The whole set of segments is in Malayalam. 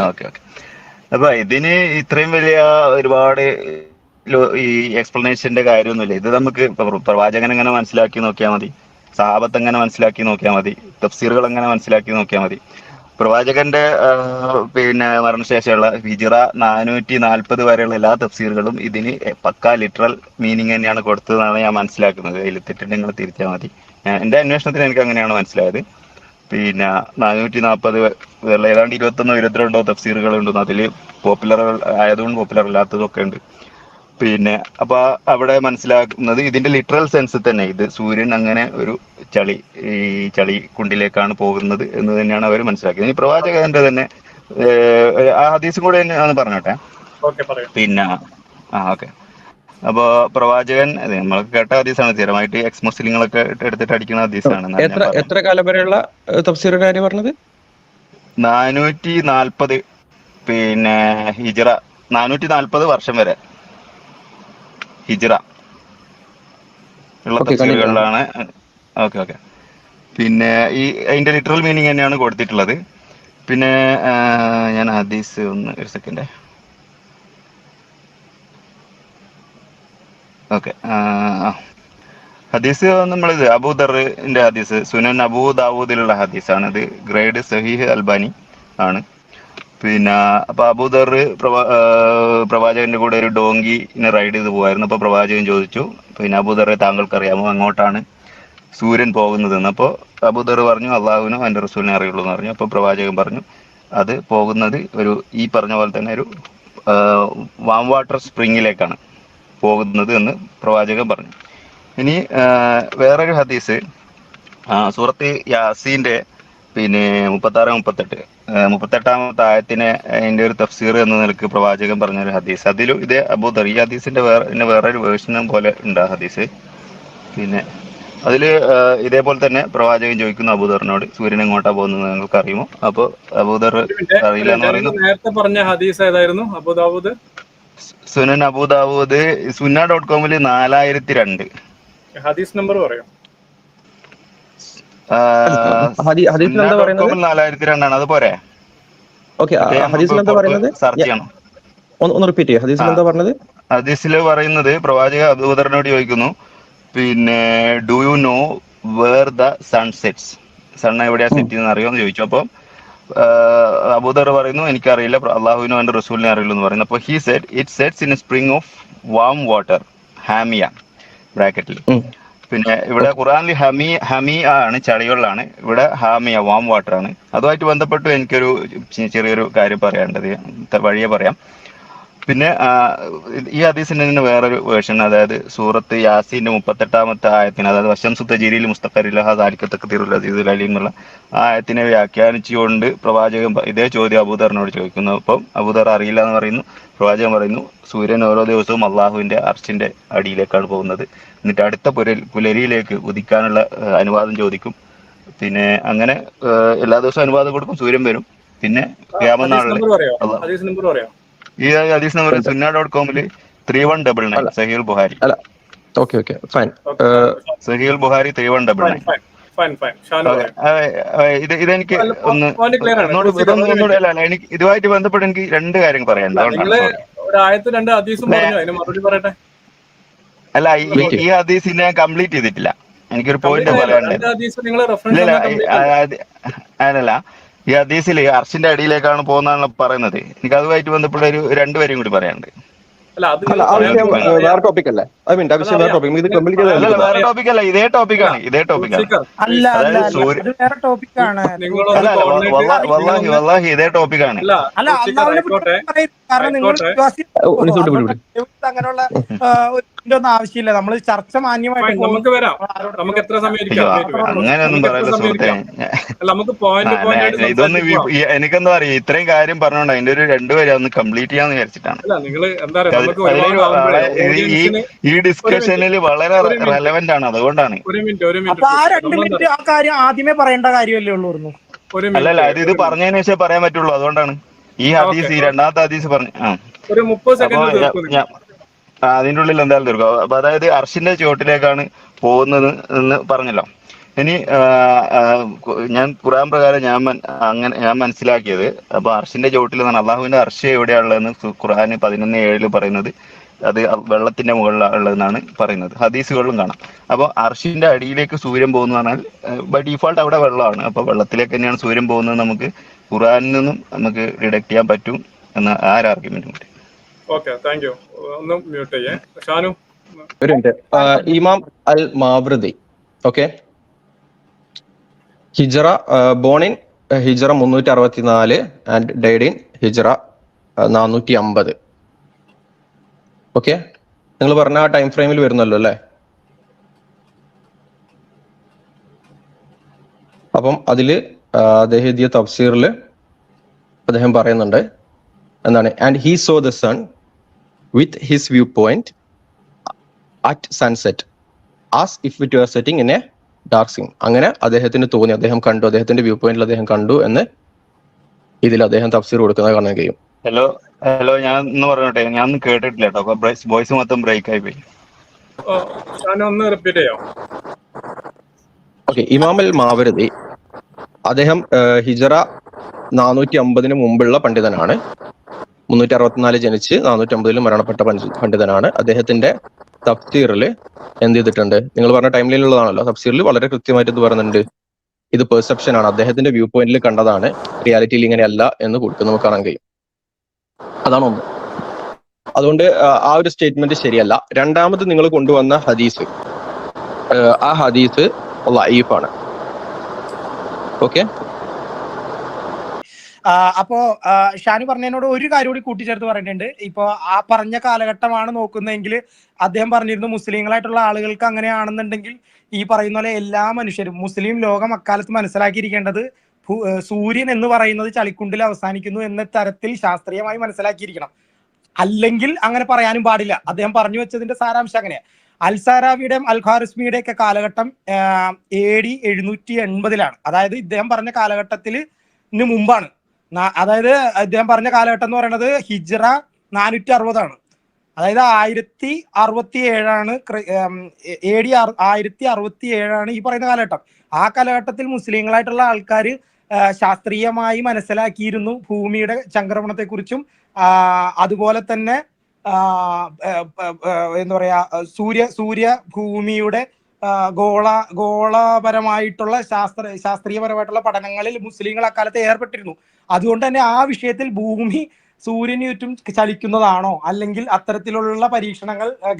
Okay okay. അപ്പൊ ഇതിന് ഇത്രയും വലിയ ഒരുപാട് ഈ എക്സ്പ്ലനേഷന്റെ കാര്യമൊന്നുമില്ല. ഇത് നമുക്ക് പ്രവാചകൻ എങ്ങനെ മനസ്സിലാക്കി നോക്കിയാൽ മതി, സഹാബത്ത് എങ്ങനെ മനസ്സിലാക്കി നോക്കിയാൽ മതി, തഫ്സീറുകൾ എങ്ങനെ മനസ്സിലാക്കി നോക്കിയാൽ മതി. പ്രവാചകന്റെ പിന്നെ മരണശേഷമുള്ള ഹിജ്റ 440 വരെയുള്ള എല്ലാ തഫ്സീറുകളും ഇതിന് പക്കാ ലിറ്ററൽ മീനിങ് തന്നെയാണ് കൊടുത്തതെന്നാണ് ഞാൻ മനസ്സിലാക്കുന്നത്. അതിൽ തെറ്റുണ്ടെങ്കിൽ നിങ്ങൾ തിരിച്ചാൽ മതി. എന്റെ അന്വേഷണത്തിൽ എനിക്ക് അങ്ങനെയാണ് മനസ്സിലായത്. പിന്നെ 440 ഏതാണ്ട് 21-22 തഫ്സീറുകൾ ഉണ്ടെന്ന്. അതിൽ പോപ്പുലർ ആയതും പോപ്പുലർ അല്ലാത്തതും ഒക്കെ ഉണ്ട്. പിന്നെ അപ്പൊ അവിടെ മനസ്സിലാക്കുന്നത് ഇതിന്റെ ലിറ്ററൽ സെൻസ് തന്നെ ഇത് സൂര്യൻ അങ്ങനെ ഒരു ചളി ഈ ചളി കുണ്ടിലേക്കാണ് പോകുന്നത് എന്ന് തന്നെയാണ് അവർ മനസ്സിലാക്കിയത്. ഈ പ്രവാചകന്റെ തന്നെ ആ ഹദീസും കൂടെ തന്നെ ആണ് പറഞ്ഞോട്ടെ. പിന്നെ ഓക്കെ. അപ്പൊ പ്രവാചകൻ നമ്മൾക്ക് കേട്ട ഹദീസാണ്, സ്ഥിരമായിട്ട് എക്സ് മുസ്ലിങ്ങളൊക്കെ എടുത്തിട്ട് അടിക്കുന്ന ഹദീസാണ്. എത്ര കാലം വരെയുള്ള തഫ്സീറിന്റെ കാര്യം പറഞ്ഞത്? 440 പിന്നെ ഹിജ്റ 440 വർഷം വരെ ഹിജ്റ ഉള്ള തഫ്സീറുകളിലാണ്. Okay okay. പിന്നെ ഈ അതിന്റെ ലിറ്ററൽ മീനിങ് തന്നെയാണ് കൊടുത്തിട്ടുള്ളത്. പിന്നെ ഞാൻ ഹദീസ് ഒരു സെക്കൻഡ്. ഓക്കെ. ഹദീസ് നമ്മളിത് അബൂദറിന്റെ ഹദീസ്, സുനൻ അബൂ ദാവൂദിലുള്ള ഹദീസാണ്. ഇത് ഗ്രേഡ് സഹീഹ് അൽബാനി ആണ്. പിന്നെ അപ്പൊ അബൂദർ പ്രവാചകന്റെ കൂടെ ഒരു ഡോങ്കിനെ റൈഡ് ചെയ്ത് പോവായിരുന്നു. അപ്പൊ പ്രവാചകൻ ചോദിച്ചു, പിന്നെ അബൂദറെ താങ്കൾക്കറിയാമോ അങ്ങോട്ടാണ് സൂര്യൻ പോകുന്നതെന്ന്. അപ്പോൾ അബൂദർ പറഞ്ഞു അള്ളാഹുവിനും അതിന്റെ റസൂലിനെ അറിയുള്ളൂ എന്ന് പറഞ്ഞു. അപ്പൊ പ്രവാചകൻ പറഞ്ഞു അത് പോകുന്നത് ഒരു ഈ പറഞ്ഞ പോലെ തന്നെ ഒരു വാം വാട്ടർ സ്പ്രിങ്ങിലേക്കാണ് പോകുന്നത് എന്ന് പ്രവാചകൻ പറഞ്ഞു. ഇനി വേറൊരു ഹദീസ് സൂറത്ത് യാസീന്റെ പിന്നെ 38-38 ആയത്തിനെ അതിന്റെ ഒരു തഫ്സീർ എന്ന നിലക്ക് പ്രവാചകൻ പറഞ്ഞൊരു ഹദീസ്. അതിലും ഇതേ അബൂദർ, ഈ ഹദീസിന്റെ വേറൊരു വേർഷനും പോലെ ഉണ്ട് ആ ഹദീസ്. പിന്നെ അതില് ഇതേപോലെ തന്നെ പ്രവാചകൻ ചോദിക്കുന്നു അബൂദറിനോട്, സൂര്യൻ എങ്ങോട്ടാ പോകുന്നത് നിങ്ങൾക്ക് അറിയുമോ? അപ്പൊ അബൂദർ അറിയില്ല എന്ന് പറയുന്നു. നേരത്തെ പറഞ്ഞ ഹദീസ് ഏതായിരുന്നു? അബൂദാവൂദ്, സുനൻ അബൂദാവൂദ് sunna.com 4002. ഹദീസ് നമ്പർ പറയോ? sunna.com 4002 അത് പോരെ? സെർച്ച് ചെയ്യണം. ഒന്ന് റിപ്പീറ്റ് ചെയ്യാം. ഹദീസിൽ എന്താ പറഞ്ഞത്? ഹദീസില് പറയുന്നത് പ്രവാചക അബൂദറിനോട് ചോദിക്കുന്നു, പിന്നെ do you know where the sun sets, sun എവിടെയാ സെറ്റ് ചെയ്യുന്ന അറിയോന്ന് ചോദിച്ചു. അപ്പൊ അബൂദർ പറയുന്നു എനിക്കറിയില്ല, അള്ളാഹുവിനും അവന്റെ റസൂലിനെ അറിയില്ല എന്ന് പറയുന്നു. അപ്പൊ he set it sets in A spring of warm water Hamiya ബ്രാക്കറ്റിൽ. പിന്നെ ഇവിടെ ഖുറാനിൽ ഹമി ആണ്, ചളികളിലാണ്. ഇവിടെ ഹാമിയ വാം വാട്ടർ ആണ്. അതുമായിട്ട് ബന്ധപ്പെട്ട് എനിക്കൊരു ചെറിയൊരു കാര്യം പറയാനുണ്ടത്, വഴിയെ പറയാം. പിന്നെ ഈ ഹദീസിന്റെ തന്നെ വേറൊരു വേർഷൻ, അതായത് സൂറത്ത് യാസീന്റെ 38 ആയത്തിന്, അതായത് വശംസുത്ത ജിരിയിൽ മുസ്തഖറിലീൽ എന്നുള്ള ആ ആയത്തിനെ വ്യാഖ്യാനിച്ചുകൊണ്ട് പ്രവാചകൻ ഇതേ ചോദ്യം അബൂദറിനോട് ചോദിക്കുന്നു. അപ്പം അബൂദർ അറിയില്ല എന്ന് പറയുന്നു. പ്രവാചകൻ പറയുന്നു സൂര്യൻ ഓരോ ദിവസവും അള്ളാഹുവിന്റെ അർശിന്റെ അടിയിലേക്കാണ് പോകുന്നത്, എന്നിട്ട് അടുത്ത പുലരിയിലേക്ക് ഉദിക്കാനുള്ള അനുവാദം ചോദിക്കും. പിന്നെ അങ്ങനെ എല്ലാ ദിവസവും അനുവാദം കൊടുക്കും, സൂര്യൻ വരും. പിന്നെ ഖിയാമത്ത് നാളിൽ ഈ ഹദീസ് നമ്പർ sunna.com 3199 സഹീഹുൽ ബുഖാരി. സഹീഹുൽ ബുഖാരി 3199. ഇതെനിക്ക് എനിക്ക് ഇതുമായിട്ട് ബന്ധപ്പെട്ട് എനിക്ക് രണ്ട് കാര്യം പറയാനുണ്ട്. അല്ല, ഈ ഹദീസ് ഞാൻ കംപ്ലീറ്റ് ചെയ്തിട്ടില്ല, എനിക്കൊരു പോയിന്റ് പറയാനുണ്ട്. അല്ലല്ല, ഈ ഹദീസിൽ അർശിന്റെ അടിയിലേക്കാണ് പോകുന്നതാണ് പറയുന്നത്. എനിക്ക് അതുമായിട്ട് ബന്ധപ്പെട്ട ഒരു രണ്ടുപേരും കൂടി പറയാനുണ്ട്. വേറെ ടോപ്പിക് അല്ല, ഇതേ ടോപ്പിക്കാണ്. വല്ലാഹി ഇതേ ടോപ്പിക്കാണ്. അങ്ങനെയുള്ള ആവശ്യമില്ല. നമ്മൾ ചർച്ച മാന്യമായിട്ട് നമുക്ക് വരാം. നമുക്ക് എത്ര സമയം അങ്ങനെയൊന്നും പറയല്ല സുഹൃത്തെ. ഇതൊന്ന് എനിക്കെന്താ പറയാ, ഇത്രയും കാര്യം പറഞ്ഞോണ്ട് അതിന്റെ ഒരു രണ്ടുപേരും ഒന്ന് കംപ്ലീറ്റ് ചെയ്യാന്ന് വിചാരിച്ചിട്ടാണ്. ഈ ഡിസ്കഷനിൽ വളരെ റെലവെന്റ് ആണ്, അതുകൊണ്ടാണ്. ആ കാര്യം ആദ്യമേ പറയേണ്ട കാര്യമല്ലേ ഉള്ളൂ. അല്ലല്ല, ഇത് പറഞ്ഞതിന് ശേഷം പറയാൻ പറ്റുള്ളൂ, അതുകൊണ്ടാണ് ഈ ഹദീസ്, ഈ രണ്ടാമത്തെ ഹദീസ് പറഞ്ഞു. അതിന്റെ ഉള്ളിൽ എന്തായാലും തീർക്കും. അപ്പൊ അതായത് അർഷിന്റെ ചുവട്ടിലേക്കാണ് പോകുന്നത് എന്ന് പറഞ്ഞല്ലോ. ഇനി ഞാൻ ഖുർആൻ പ്രകാരം ഞാൻ മനസ്സിലാക്കിയത്, അപ്പൊ അർഷിന്റെ ചോട്ടിൽ നിന്നാണ് അള്ളാഹുവിന്റെ അർഷ് എവിടെയാണുള്ളതെന്ന് ഖുർആൻ 11:7 പറയുന്നത് അത് വെള്ളത്തിന്റെ മുകളിലുള്ളതെന്നാണ് പറയുന്നത്. ഹദീസുകളിലും കാണാം. അപ്പോൾ അർഷിന്റെ അടിയിലേക്ക് സൂര്യൻ പോകുന്ന പറഞ്ഞാൽ ബൈ ഡീഫോൾട്ട് അവിടെ വെള്ളമാണ്. അപ്പോൾ വെള്ളത്തിലേക്ക് തന്നെയാണ് സൂര്യൻ പോകുന്നത് നമുക്ക് ഖുർആനിൽ നിന്നും നമുക്ക് ഡിഡക്ട് ചെയ്യാൻ പറ്റും എന്ന ആ ഒരു ആർഗ്യുമെന്റും കൂടി. Okay, thank you. ഒന്ന് മ്യൂട്ട് ചെയ്യേ. ഷാനു. ഒരു മിനിറ്റ്. ഇമാം അൽ മാവൃദി, ഓക്കെ, ഹിജറ, ബോൺ ഇൻ ഹിജറ 364 ആൻഡ് ഡൈഡ് ഇൻ ഹിജറ 450. ഓക്കെ, നിങ്ങൾ പറഞ്ഞ ആ ടൈം ഫ്രെയിമിൽ വരുന്നല്ലോ അല്ലേ? അപ്പം അതില് അദ്ദേഹം എഴുതിയ തഫ്സീറിൽ അദ്ദേഹം പറയുന്നുണ്ട് എന്താണ്, and he saw the sun with his view point at sunset as if it was setting in a dark scheme. അങ്ങനെ അദ്ദേഹത്തിന് തോന്നി, അദ്ദേഹം കണ്ടു, അദ്ദേഹത്തിന്റെ വ്യൂ പോയിന്റിൽ അദ്ദേഹം കണ്ടു എന്ന് ഇതിൽ അദ്ദേഹം തഫ്സീർ കൊടുക്കുന്നത് കാണാൻ കഴിയും. ഹലോ ഞാൻ ഒന്ന് പറഞ്ഞോട്ടെ, ഞാൻ ഒന്നും കേട്ടിട്ടില്ല കേട്ടോ, വോയിസ് മൊത്തം ബ്രേക്ക് ആയി പോയി. ഷാനു ഒന്ന് റിപ്പീറ്റ് ചെയ്യാം. ഓക്കെ, ഇമാം അൽ മാവരിദി അദ്ദേഹം ഹിജറ 450 മുമ്പുള്ള പണ്ഡിതനാണ്. 364 ജനിച്ച് 450 മരണപ്പെട്ട പണ്ഡിതനാണ്. അദ്ദേഹത്തിന്റെ തഫ്സീറിൽ എന്ത് ചെയ്തിട്ടുണ്ട്, നിങ്ങൾ പറഞ്ഞ ടൈം ലൈനിലുള്ളതാണല്ലോ, തഫ്സീറിൽ വളരെ കൃത്യമായിട്ട് ഇത് പറയുന്നുണ്ട്, ഇത് പെർസെപ്ഷൻ ആണ്, അദ്ദേഹത്തിന്റെ വ്യൂ പോയിന്റിൽ കണ്ടതാണ്, റിയാലിറ്റിയിൽ ഇങ്ങനെയല്ല എന്ന് കൊടുത്ത് നമുക്ക് കാണാൻ കഴിയും. അതാണ് ഒന്ന്. അതുകൊണ്ട് ആ ഒരു സ്റ്റേറ്റ്മെന്റ് ശരിയല്ല. രണ്ടാമത് നിങ്ങൾ കൊണ്ടുവന്ന ഹദീസ്, ആ ഹദീസ് ലഈഫാണ്. ഓക്കെ, അപ്പോ ഷാനു പറഞ്ഞതിനോട് ഒരു കാര്യം കൂടി കൂട്ടിച്ചേർത്ത് പറഞ്ഞിട്ടുണ്ട്. ഇപ്പൊ ആ പറഞ്ഞ കാലഘട്ടമാണ് നോക്കുന്നതെങ്കിൽ അദ്ദേഹം പറഞ്ഞിരുന്നു മുസ്ലിങ്ങളായിട്ടുള്ള ആളുകൾക്ക് അങ്ങനെയാണെന്നുണ്ടെങ്കിൽ ഈ പറയുന്ന പോലെ എല്ലാ മനുഷ്യരും, മുസ്ലിം ലോകം അക്കാലത്ത് മനസ്സിലാക്കിയിരിക്കേണ്ടത് സൂര്യൻ എന്ന് പറയുന്നത് ചളിക്കുണ്ടിൽ അവസാനിക്കുന്നു എന്ന തരത്തിൽ ശാസ്ത്രീയമായി മനസ്സിലാക്കിയിരിക്കണം. അല്ലെങ്കിൽ അങ്ങനെ പറയാനും പാടില്ല. അദ്ദേഹം പറഞ്ഞു വെച്ചതിന്റെ സാരാംശം അങ്ങനെയാ. അൽസാരാവിയുടെയും അൽ ഖാറിസ്മിയുടെ ഒക്കെ കാലഘട്ടം AD 780 അതായത് ഇദ്ദേഹം പറഞ്ഞ കാലഘട്ടത്തിന് മുമ്പാണ്. അതായത് ഇദ്ദേഹം പറഞ്ഞ കാലഘട്ടം എന്ന് പറയുന്നത് ഹിജ്റ 460 അതായത് 1067 AD 1067 ഈ പറയുന്ന കാലഘട്ടം. ആ കാലഘട്ടത്തിൽ മുസ്ലിങ്ങളായിട്ടുള്ള ആൾക്കാർ ശാസ്ത്രീയമായി മനസ്സിലാക്കിയിരുന്നു ഭൂമിയുടെ ചംക്രമണത്തെക്കുറിച്ചും അതുപോലെ തന്നെ എന്താ പറയാ സൂര്യ ഭൂമിയുടെ ഗോളപരമായിട്ടുള്ള ശാസ്ത്രീയപരമായിട്ടുള്ള പഠനങ്ങളിൽ മുസ്ലിങ്ങൾ അക്കാലത്ത് ഏർപ്പെട്ടിരുന്നു. അതുകൊണ്ട് തന്നെ ആ വിഷയത്തിൽ ഭൂമി സൂര്യന് ചുറ്റും ചലിക്കുന്നതാണോ അല്ലെങ്കിൽ അത്തരത്തിലുള്ള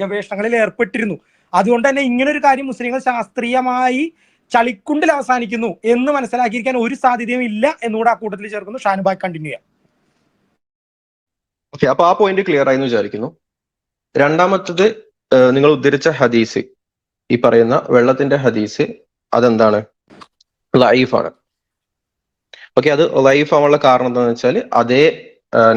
ഗവേഷണങ്ങളിൽ ഏർപ്പെട്ടിരുന്നു. അതുകൊണ്ട് തന്നെ ഇങ്ങനൊരു കാര്യം മുസ്ലിങ്ങൾ ശാസ്ത്രീയമായി ചളിക്കുണ്ടിൽ അവസാനിക്കുന്നു എന്ന് മനസ്സിലാക്കിയിരിക്കാൻ ഒരു സാധ്യതയും ഇല്ല എന്നുകൂടെ ആ കൂട്ടത്തിൽ ചേർക്കുന്നു. ഷാനുബായ് കണ്ടിന്യൂ ചെയ്യാം. ഓക്കെ, അപ്പൊ ആ പോയിന്റ് ക്ലിയർ ആയി എന്ന് വിചാരിക്കുന്നു. രണ്ടാമത്തത് നിങ്ങൾ ഉദ്ധരിച്ച ഹദീസ്, ഈ പറയുന്ന വെള്ളത്തിന്റെ ഹദീസ്, അതെന്താണ്? ലഈഫാണ്. ഓക്കെ, അത് ലഈഫ് ആവാനുള്ള കാരണം എന്താണെന്ന് വെച്ചാൽ അതേ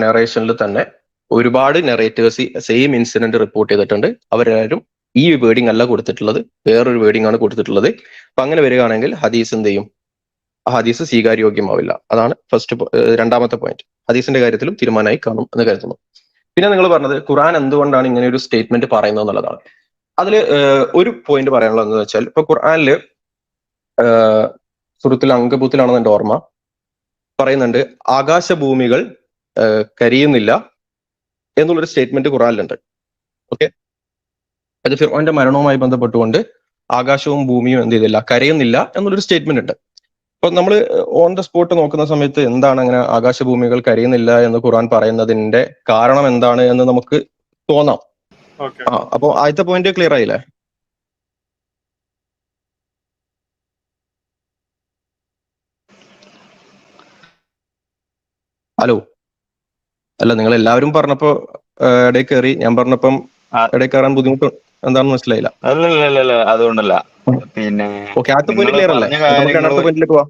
നെറേഷനിൽ തന്നെ ഒരുപാട് നെറേറ്റേഴ്സ് സെയിം ഇൻസിഡന്റ് റിപ്പോർട്ട് ചെയ്തിട്ടുണ്ട്. അവരാരും ഈ വേർഡിംഗ് അല്ല കൊടുത്തിട്ടുള്ളത്, വേറൊരു വേർഡിംഗ് ആണ് കൊടുത്തിട്ടുള്ളത്. അപ്പൊ അങ്ങനെ വരികയാണെങ്കിൽ ഹദീസ് എന്ത് ചെയ്യും? ആ ഹദീസ് സ്വീകാര്യോഗ്യമാവില്ല. അതാണ് രണ്ടാമത്തെ പോയിന്റ്. ഹദീസിന്റെ കാര്യത്തിലും തീരുമാനമായി കാണും എന്ന് കരുതുന്നു. പിന്നെ നിങ്ങൾ പറഞ്ഞത് ഖുർആൻ എന്തുകൊണ്ടാണ് ഇങ്ങനെ ഒരു സ്റ്റേറ്റ്മെന്റ് പറയുന്നത് എന്നുള്ളതാണ്. അതിൽ ഒരു പോയിന്റ് പറയാനുള്ളത് എന്താണെന്ന് വെച്ചാൽ, ഇപ്പൊ ഖുർആനില് സൂറത്തുൽ അങ്കബൂത്തിലാണെന്ന് എന്റെ ഓർമ്മ പറയുന്നുണ്ട്, ആകാശഭൂമികൾ കരിയുന്നില്ല എന്നുള്ളൊരു സ്റ്റേറ്റ്മെന്റ് ഖുർആനിലുണ്ട്. ഓക്കെ, അത് ഫിർഔന്റെ മരണവുമായി ബന്ധപ്പെട്ടുകൊണ്ട് ആകാശവും ഭൂമിയും എന്ത് ചെയ്തില്ല, കരയുന്നില്ല എന്നുള്ളൊരു സ്റ്റേറ്റ്മെന്റ് ഉണ്ട്. അപ്പൊ നമ്മൾ ഓൺ ദ സ്പോട്ട് നോക്കുന്ന സമയത്ത് എന്താണ് അങ്ങനെ ആകാശഭൂമികൾ കരയുന്നില്ല എന്ന് ഖുർആൻ പറയുന്നതിന്റെ കാരണം എന്താണ് എന്ന് നമുക്ക് തോന്നാം. അപ്പൊ ആദ്യത്തെ പോയിന്റ് ക്ലിയർ ആയില്ലേ? ഹലോ, അല്ല നിങ്ങൾ എല്ലാവരും പറഞ്ഞപ്പോ ഇടയിൽ കയറി, ഞാൻ പറഞ്ഞപ്പം ഇടയിൽ കയറാൻ ബുദ്ധിമുട്ട് എന്താണെന്ന് മനസ്സിലായില്ല. അല്ലല്ല അതുകൊണ്ടല്ല. പിന്നെ ഓക്കെ, ആദ്യത്തെ പോയിന്റ് ക്ലിയർ അല്ലേ? നമുക്ക് രണ്ടാമത്തെ പോയിന്റിലേക്ക് പോവാം.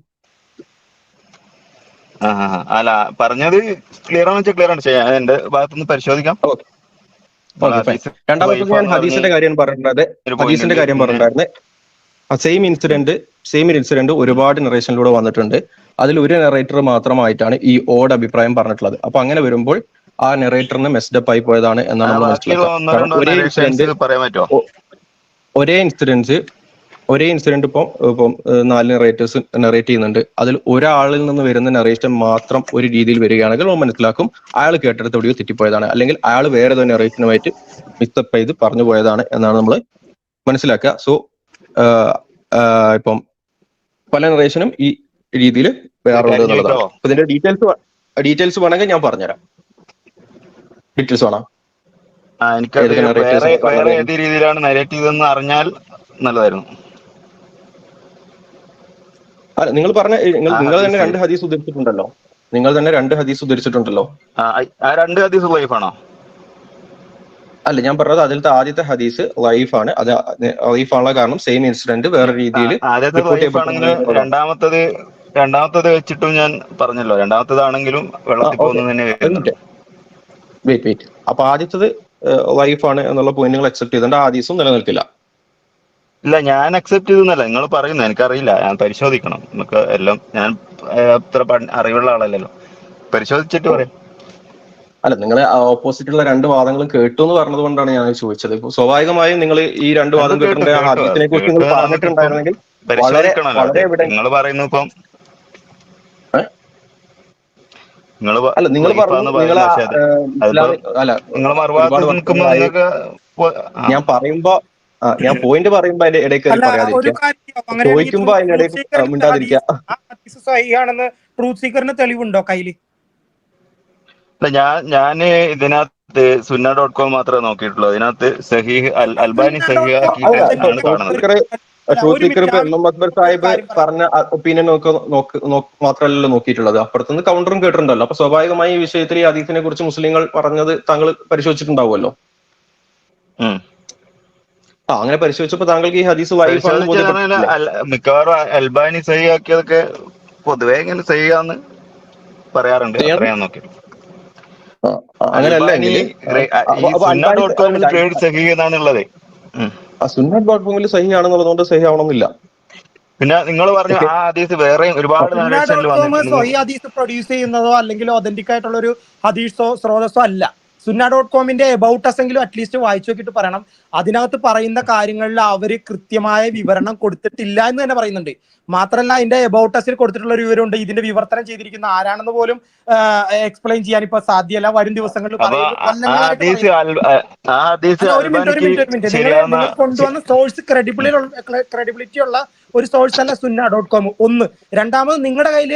അല്ല, പറഞ്ഞത് ക്ലിയർ ആണെന്ന് വെച്ചാൽ ക്ലിയർ ആണ്. എന്റെ ഭാഗത്തുനിന്ന് പരിശോധിക്കാം. രണ്ടാമത്തെ ഞാൻ ഹദീസിന്റെ കാര്യം പറഞ്ഞിട്ടുണ്ടായിരുന്നത് സെയിം ഇൻസിഡന്റ് ഒരുപാട് നെറേഷനിലൂടെ വന്നിട്ടുണ്ട്. അതിൽ ഒരു നെറേറ്റർ മാത്രമായിട്ടാണ് ഈ ഓഡ് അഭിപ്രായം പറഞ്ഞിട്ടുള്ളത്. അപ്പൊ അങ്ങനെ വരുമ്പോൾ ആ നെറേറ്ററിന് മെസ്ഡപ്പ് ആയി പോയതാണ് എന്നാണ് നമ്മൾ മനസ്സിലാക്കുന്നത്. ഒരേ ഇൻസിഡൻസ് ഒരേ ഇൻസിഡന്റ് ഇപ്പം 4 നറേറ്റേഴ്സ് നറേറ്റ് ചെയ്യുന്നുണ്ട്. അതിൽ ഒരാളിൽ നിന്ന് വരുന്ന നറേഷൻ മാത്രം ഒരു രീതിയിൽ വരികയാണെങ്കിൽ നമ്മൾ മനസ്സിലാക്കും അയാൾ കേട്ടെടുത്ത് എവിടെയോ തെറ്റിപ്പോയതാണ്, അല്ലെങ്കിൽ അയാൾ വേറെ ഏതോ നറേഷനുമായിട്ട് മിക്സപ്പ് ചെയ്ത് പറഞ്ഞു പോയതാണ് എന്നാണ് നമ്മൾ മനസ്സിലാക്കുക. സോ ഇപ്പം പല നറേഷനും ഈ രീതിയിൽ വേറുണ്ട് എന്നുള്ളതാണ്. അപ്പൊ ഇതിന്റെ ഡീറ്റെയിൽസ് വേണമെങ്കിൽ ഞാൻ പറഞ്ഞുതരാം. ഡീറ്റെയിൽസ് വേണം എനിക്കത് വേറെ ഏത് രീതിയിലാണ് നരേറ്റ് ചെയ്തതെന്ന് അറിഞ്ഞാൽ നല്ലതായിരുന്നു. അല്ല, നിങ്ങൾ പറഞ്ഞ നിങ്ങൾ തന്നെ 2 ഹദീസ് ഉദ്ധരിച്ചിട്ടുണ്ടല്ലോ. ആ 2 ഹദീസ് ലൈഫാണോ? അല്ല, ഞാൻ പറഞ്ഞത് അതിലത്തെ ആദ്യത്തെ ഹദീസ് ലൈഫാണ്. അത് ലൈഫാണുള്ള കാരണം സെയിം ഇൻസിഡന്റ് വേറെ രീതിയിൽ രണ്ടാമത്തത് വെച്ചിട്ടും ഞാൻ പറഞ്ഞല്ലോ, രണ്ടാമത്തതാണെങ്കിലും വെള്ളത്തിൽ പോകുന്നത് തന്നെ വരുന്നുണ്ട്. വെയിറ്റ്. അപ്പൊ ആദ്യത്തത് ലൈഫാണ് എന്നുള്ള പോയിന്റ് നിങ്ങൾ അക്സെപ്റ്റ് ചെയ്തിട്ടുണ്ട്, ആ ഹദീസും നിലനിൽക്കില്ല. ഇല്ല, ഞാൻ അക്സെപ്റ്റ് ചെയ്തെന്നല്ല, നിങ്ങൾ പറയുന്നത് എനിക്കറിയില്ല, ഞാൻ പരിശോധിക്കണം. നമുക്ക് എല്ലാം ഞാൻ അത്ര അറിവുള്ള ആളല്ലല്ലോ, പരിശോധിച്ചിട്ട് പറയാം. അല്ല, നിങ്ങൾ ഓപ്പോസിറ്റുള്ള 2 വാദങ്ങളും കേട്ടു എന്ന് പറഞ്ഞത് കൊണ്ടാണ് ഞാൻ ചോദിച്ചത്. ഇപ്പൊ സ്വാഭാവികമായും നിങ്ങൾ ഈ 2 വാദം കേട്ടിട്ടുണ്ട്, ആ ഹദീസിനെ കുറിച്ച് നിങ്ങൾ പറഞ്ഞിട്ടുണ്ടായിരുന്നെങ്കിൽ വളരെ നിങ്ങൾ പറയുന്നു ഇപ്പം ഞാൻ പറയുമ്പോ ഞാൻ പോയിന്റ് പറയുമ്പോ അതിന്റെ ഇടയ്ക്ക് പറയാതിരിക്കുക, ചോദിക്കുമ്പോ അതിന്റെ ഇടയ്ക്ക് മിണ്ടാതിരിക്കുക. ട്രൂത്ത് സീക്കറിന് തെളിവുണ്ടോ കയ്യില്? ഞാൻ ഇതിനകത്ത് sunna.com മാത്രമേ നോക്കിയിട്ടുള്ളൂ. അതിനകത്ത് സഹീഹ് അൽബാനി സഹീഹാക്കിയിട്ടാണ് കാണുന്നത്. സാഹിബ് പറഞ്ഞ ഒപ്പീനിയൻ മാത്രമല്ലല്ലോ നോക്കിയിട്ടുള്ളത്, അപ്പുറത്തുനിന്ന് കൗണ്ടറും കേട്ടിട്ടുണ്ടല്ലോ. അപ്പൊ സ്വാഭാവികമായി ഈ വിഷയത്തിൽ ഈ ഹദീസിനെ കുറിച്ച് മുസ്ലിങ്ങൾ പറഞ്ഞത് താങ്കൾ പരിശോധിച്ചിട്ടുണ്ടാവുമല്ലോ. അങ്ങനെ പരിശോധിച്ചപ്പോ താങ്കൾക്ക് ഈ ഹദീസ് മിക്കവാറും അൽബാനി സഹിയാക്കിയതൊക്കെ പൊതുവെ ഇങ്ങനെ സഹിയാന്ന് പറയാറുണ്ട്. നോക്കി അങ്ങനെയല്ല സുന്നത്ത്.കോമിൽ സഹി ആണെന്നുള്ളതുകൊണ്ട് സഹി ആവണമെന്നില്ല. പിന്നെ നിങ്ങൾ പറഞ്ഞു ആ ഹദീസ് വേറെ ഒരുപാട് ഹദീസ് പ്രൊഡ്യൂസ് ചെയ്യുന്നതോ അല്ലെങ്കിൽ ഒതന്റിക് ആയിട്ടുള്ള ഒരു ഹദീസോ സ്രോതസ്സോ അല്ല. sunna.comന്റെ എബൌട്ട് അസ് എങ്കിലും അറ്റ്ലീസ്റ്റ് വായിച്ചു നോക്കിയിട്ട് പറയണം. അതിനകത്ത് പറയുന്ന കാര്യങ്ങളിൽ അവര് കൃത്യമായ വിവരണം കൊടുത്തിട്ടില്ല എന്ന് തന്നെ പറയുന്നുണ്ട്. മാത്രമല്ല, അതിന്റെ എബൌട്ട് അസിൽ കൊടുത്തിട്ടുള്ള ഒരു വിവരമുണ്ട്. ഇതിന്റെ വിവർത്തനം ചെയ്തിരിക്കുന്ന ആരാണെന്ന് പോലും എക്സ്പ്ലെയിൻ ചെയ്യാൻ ഇപ്പൊ സാധ്യമല്ല. വരും ദിവസങ്ങളിൽ നിങ്ങൾ കൊണ്ടുവന്ന സോഴ്സ് ക്രെഡിബിലിറ്റി ഉള്ള ഒരു സോഴ്സ് അല്ല sunna.com. ഒന്ന്. രണ്ടാമത്, നിങ്ങളുടെ കയ്യിൽ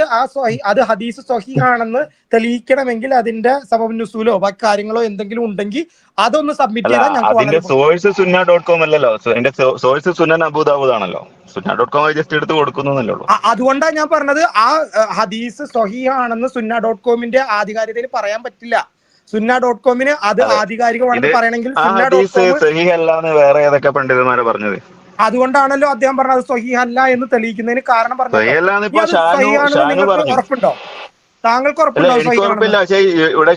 അത് ഹദീസ് സ്വഹീഹാണെന്ന് തെളിയിക്കണമെങ്കിൽ അതിന്റെ സബബ് നുസൂലോ ബാക്കി കാര്യങ്ങളോ എന്തെങ്കിലും ഉണ്ടെങ്കിൽ അതൊന്ന് സബ്മിറ്റ് ചെയ്താൽ ഞങ്ങൾക്ക് സോഴ്സ് sunna.com അല്ലല്ലോ, അതിന്റെ സോഴ്സ് സുനൻ അബൂ ദാവൂദ് ആണല്ലോ. sunna.com ജസ്റ്റ് എടുത്ത് കൊടുക്കുന്നല്ലേ ഉള്ളൂ. അതുകൊണ്ടാണ് ഞാൻ പറഞ്ഞത് ആ ഹദീസ് സ്വഹീഹാണെന്ന് sunna.comന്റെ ആധികാരികതയിൽ പറയാൻ പറ്റില്ല. sunna.comന് അത് ആധികാരികമാണെന്ന് പറയണമെങ്കിൽ വേറെ ഏതൊക്കെ പണ്ഡിതന്മാരെ പറഞ്ഞത്. അതുകൊണ്ടാണല്ലോ അദ്ദേഹം പറഞ്ഞത് സ്വഹീഹല്ല എന്ന് തെളിയിക്കുന്നതിന് കാരണം പറഞ്ഞത്. ഉറപ്പുണ്ടോ? താങ്കൾക്ക് ഉറപ്പുണ്ടോ? ഇവിടെ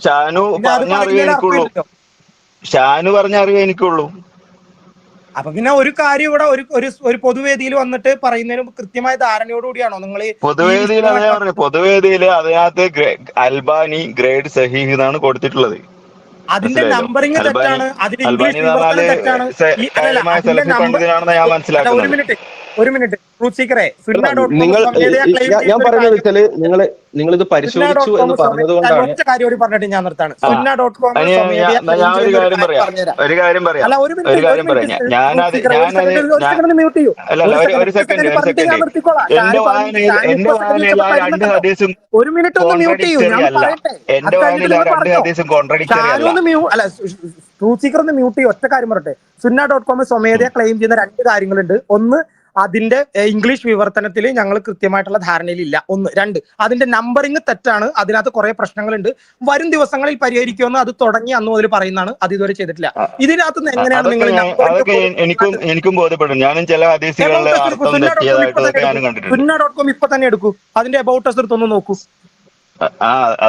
ഷാനു പറഞ്ഞ അറിവേ എനിക്കുള്ളൂ. അപ്പൊ പിന്നെ ഒരു കാര്യം ഇവിടെ ഒരു പൊതുവേദിയിൽ വന്നിട്ട് പറയുന്നതിന് കൃത്യമായ ധാരണയോടുകൂടിയാണോ നിങ്ങൾ? പൊതുവേദിയിൽ അതിനകത്ത് അൽബാനി ഗ്രേഡ് സഹീഹ് എന്നാണ് കൊടുത്തിട്ടുള്ളത്. അതിന്റെ നമ്പറിംഗ് തെറ്റാണ്, അതിന്റെ ഇംഗ്ലീഷ് തെറ്റാണ്. ഞാൻ മനസ്സിലാക്കുന്നത്. ഒരു മിനിറ്റ് ട്രൂത്ത് സീക്കറെ, ഞാൻ പറയുന്നത് വെച്ചാല് നിങ്ങൾ ഇത് പരിശോധിച്ചു എന്ന് പറഞ്ഞതുകൊണ്ടാണ് ഒറ്റ കാര്യം പറഞ്ഞിട്ട് ഞാൻ നിർത്താണ്. sunna.com ഒരു കാര്യം പറയാം. ഒരു മിനിറ്റ് ഒന്ന് മ്യൂട്ട് ചെയ്യൂ, ഞാൻ പറയട്ടെ. ട്രൂത്ത് സീക്കർ ഒന്ന് മ്യൂട്ട് ചെയ്യും. ഒറ്റ കാര്യം പറയട്ടെ. sunna.com സ്വമേധയാ ക്ലെയിം ചെയ്യുന്ന 2 കാര്യങ്ങളുണ്ട്. ഒന്ന്, അതിന്റെ ഇംഗ്ലീഷ് വിവർത്തനത്തിൽ ഞങ്ങൾ കൃത്യമായിട്ടുള്ള ധാരണയിലില്ല. 1. 2, അതിന്റെ നമ്പറിംഗ് തെറ്റാണ്, അതിനകത്ത് കുറെ പ്രശ്നങ്ങളുണ്ട്, വരും ദിവസങ്ങളിൽ പരിഹരിക്കുമെന്ന് അത് തുടങ്ങി അന്ന് മുതൽ പറയുന്നതാണ്. അത് ഇതുവരെ ചെയ്തിട്ടില്ല. ഇതിനകത്ത് എങ്ങനെയാണ് നിങ്ങൾ എനിക്കും ബോധ്യപ്പെടും. ഞാനും ചില sunna.com ഇപ്പൊ തന്നെ എടുക്കൂ, അതിന്റെ എബൌട്ട് അസ് എടുത്തൊന്ന് നോക്കൂ.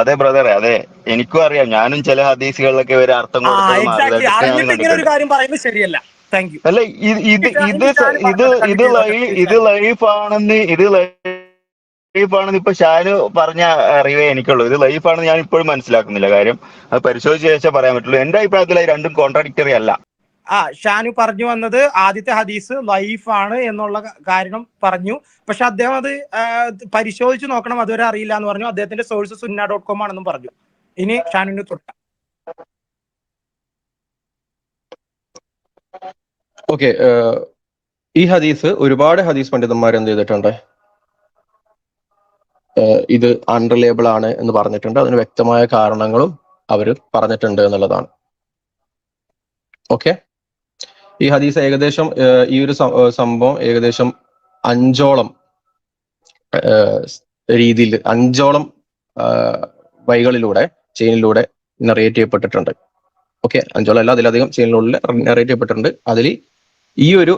അതെ ബ്രദറെ, അതെ എനിക്കും അറിയാം. ഞാനും ചില ഹദീസുകളിലൊക്കെ ഒരു അർത്ഥം ഇങ്ങനെ ഒരു കാര്യം പറയുന്നത് ശരിയല്ല. അല്ല, ഇത് ലൈഫാണെന്ന് ഇപ്പൊ ഷാനു പറഞ്ഞ അറിവേ എനിക്കുള്ളൂ. ഇത് ലൈഫാണെന്ന് ഞാൻ ഇപ്പോഴും മനസ്സിലാക്കുന്നില്ല. കാര്യം അത് പരിശോധിച്ച ശേഷം പറയാൻ പറ്റുള്ളൂ. എന്റെ അഭിപ്രായത്തിൽ രണ്ടും കോൺട്രാഡിക്ടറി അല്ല. ഷാനു പറഞ്ഞു വന്നത് ആദ്യത്തെ ഹദീസ് ലൈഫാണ് എന്നുള്ള കാരണം പറഞ്ഞു. പക്ഷെ അദ്ദേഹം അത് പരിശോധിച്ച് നോക്കണം, അതുവരെ അറിയില്ല എന്ന് പറഞ്ഞു. അദ്ദേഹത്തിന്റെ സോഴ്സ് sunna.com ആണെന്നും പറഞ്ഞു. ഇനി ഷാനുവിന് തൊട്ട ഓക്കെ. ഈ ഹദീസ് ഒരുപാട് ഹദീസ് പണ്ഡിതന്മാർ എന്ത് ചെയ്തിട്ടുണ്ട്, ഇത് അൺറിലയബിൾ ആണ് എന്ന് പറഞ്ഞിട്ടുണ്ട്. അതിന് വ്യക്തമായ കാരണങ്ങളും അവർ പറഞ്ഞിട്ടുണ്ട് എന്നുള്ളതാണ്. ഓക്കെ. ഈ ഹദീസ് ഏകദേശം ഈ ഒരു സംഭവം ഏകദേശം 5ഓളം രീതിയിൽ 5ഓളം വഴികളിലൂടെ ചെയിനിലൂടെ നറേറ്റ് ചെയ്യപ്പെട്ടിട്ടുണ്ട്. ഓക്കെ, 5ഓളം അല്ല, അതിലധികം ചെയിനിലൂടെ നറേറ്റ് ചെയ്യപ്പെട്ടിട്ടുണ്ട്. അതിൽ ഈ ഒരു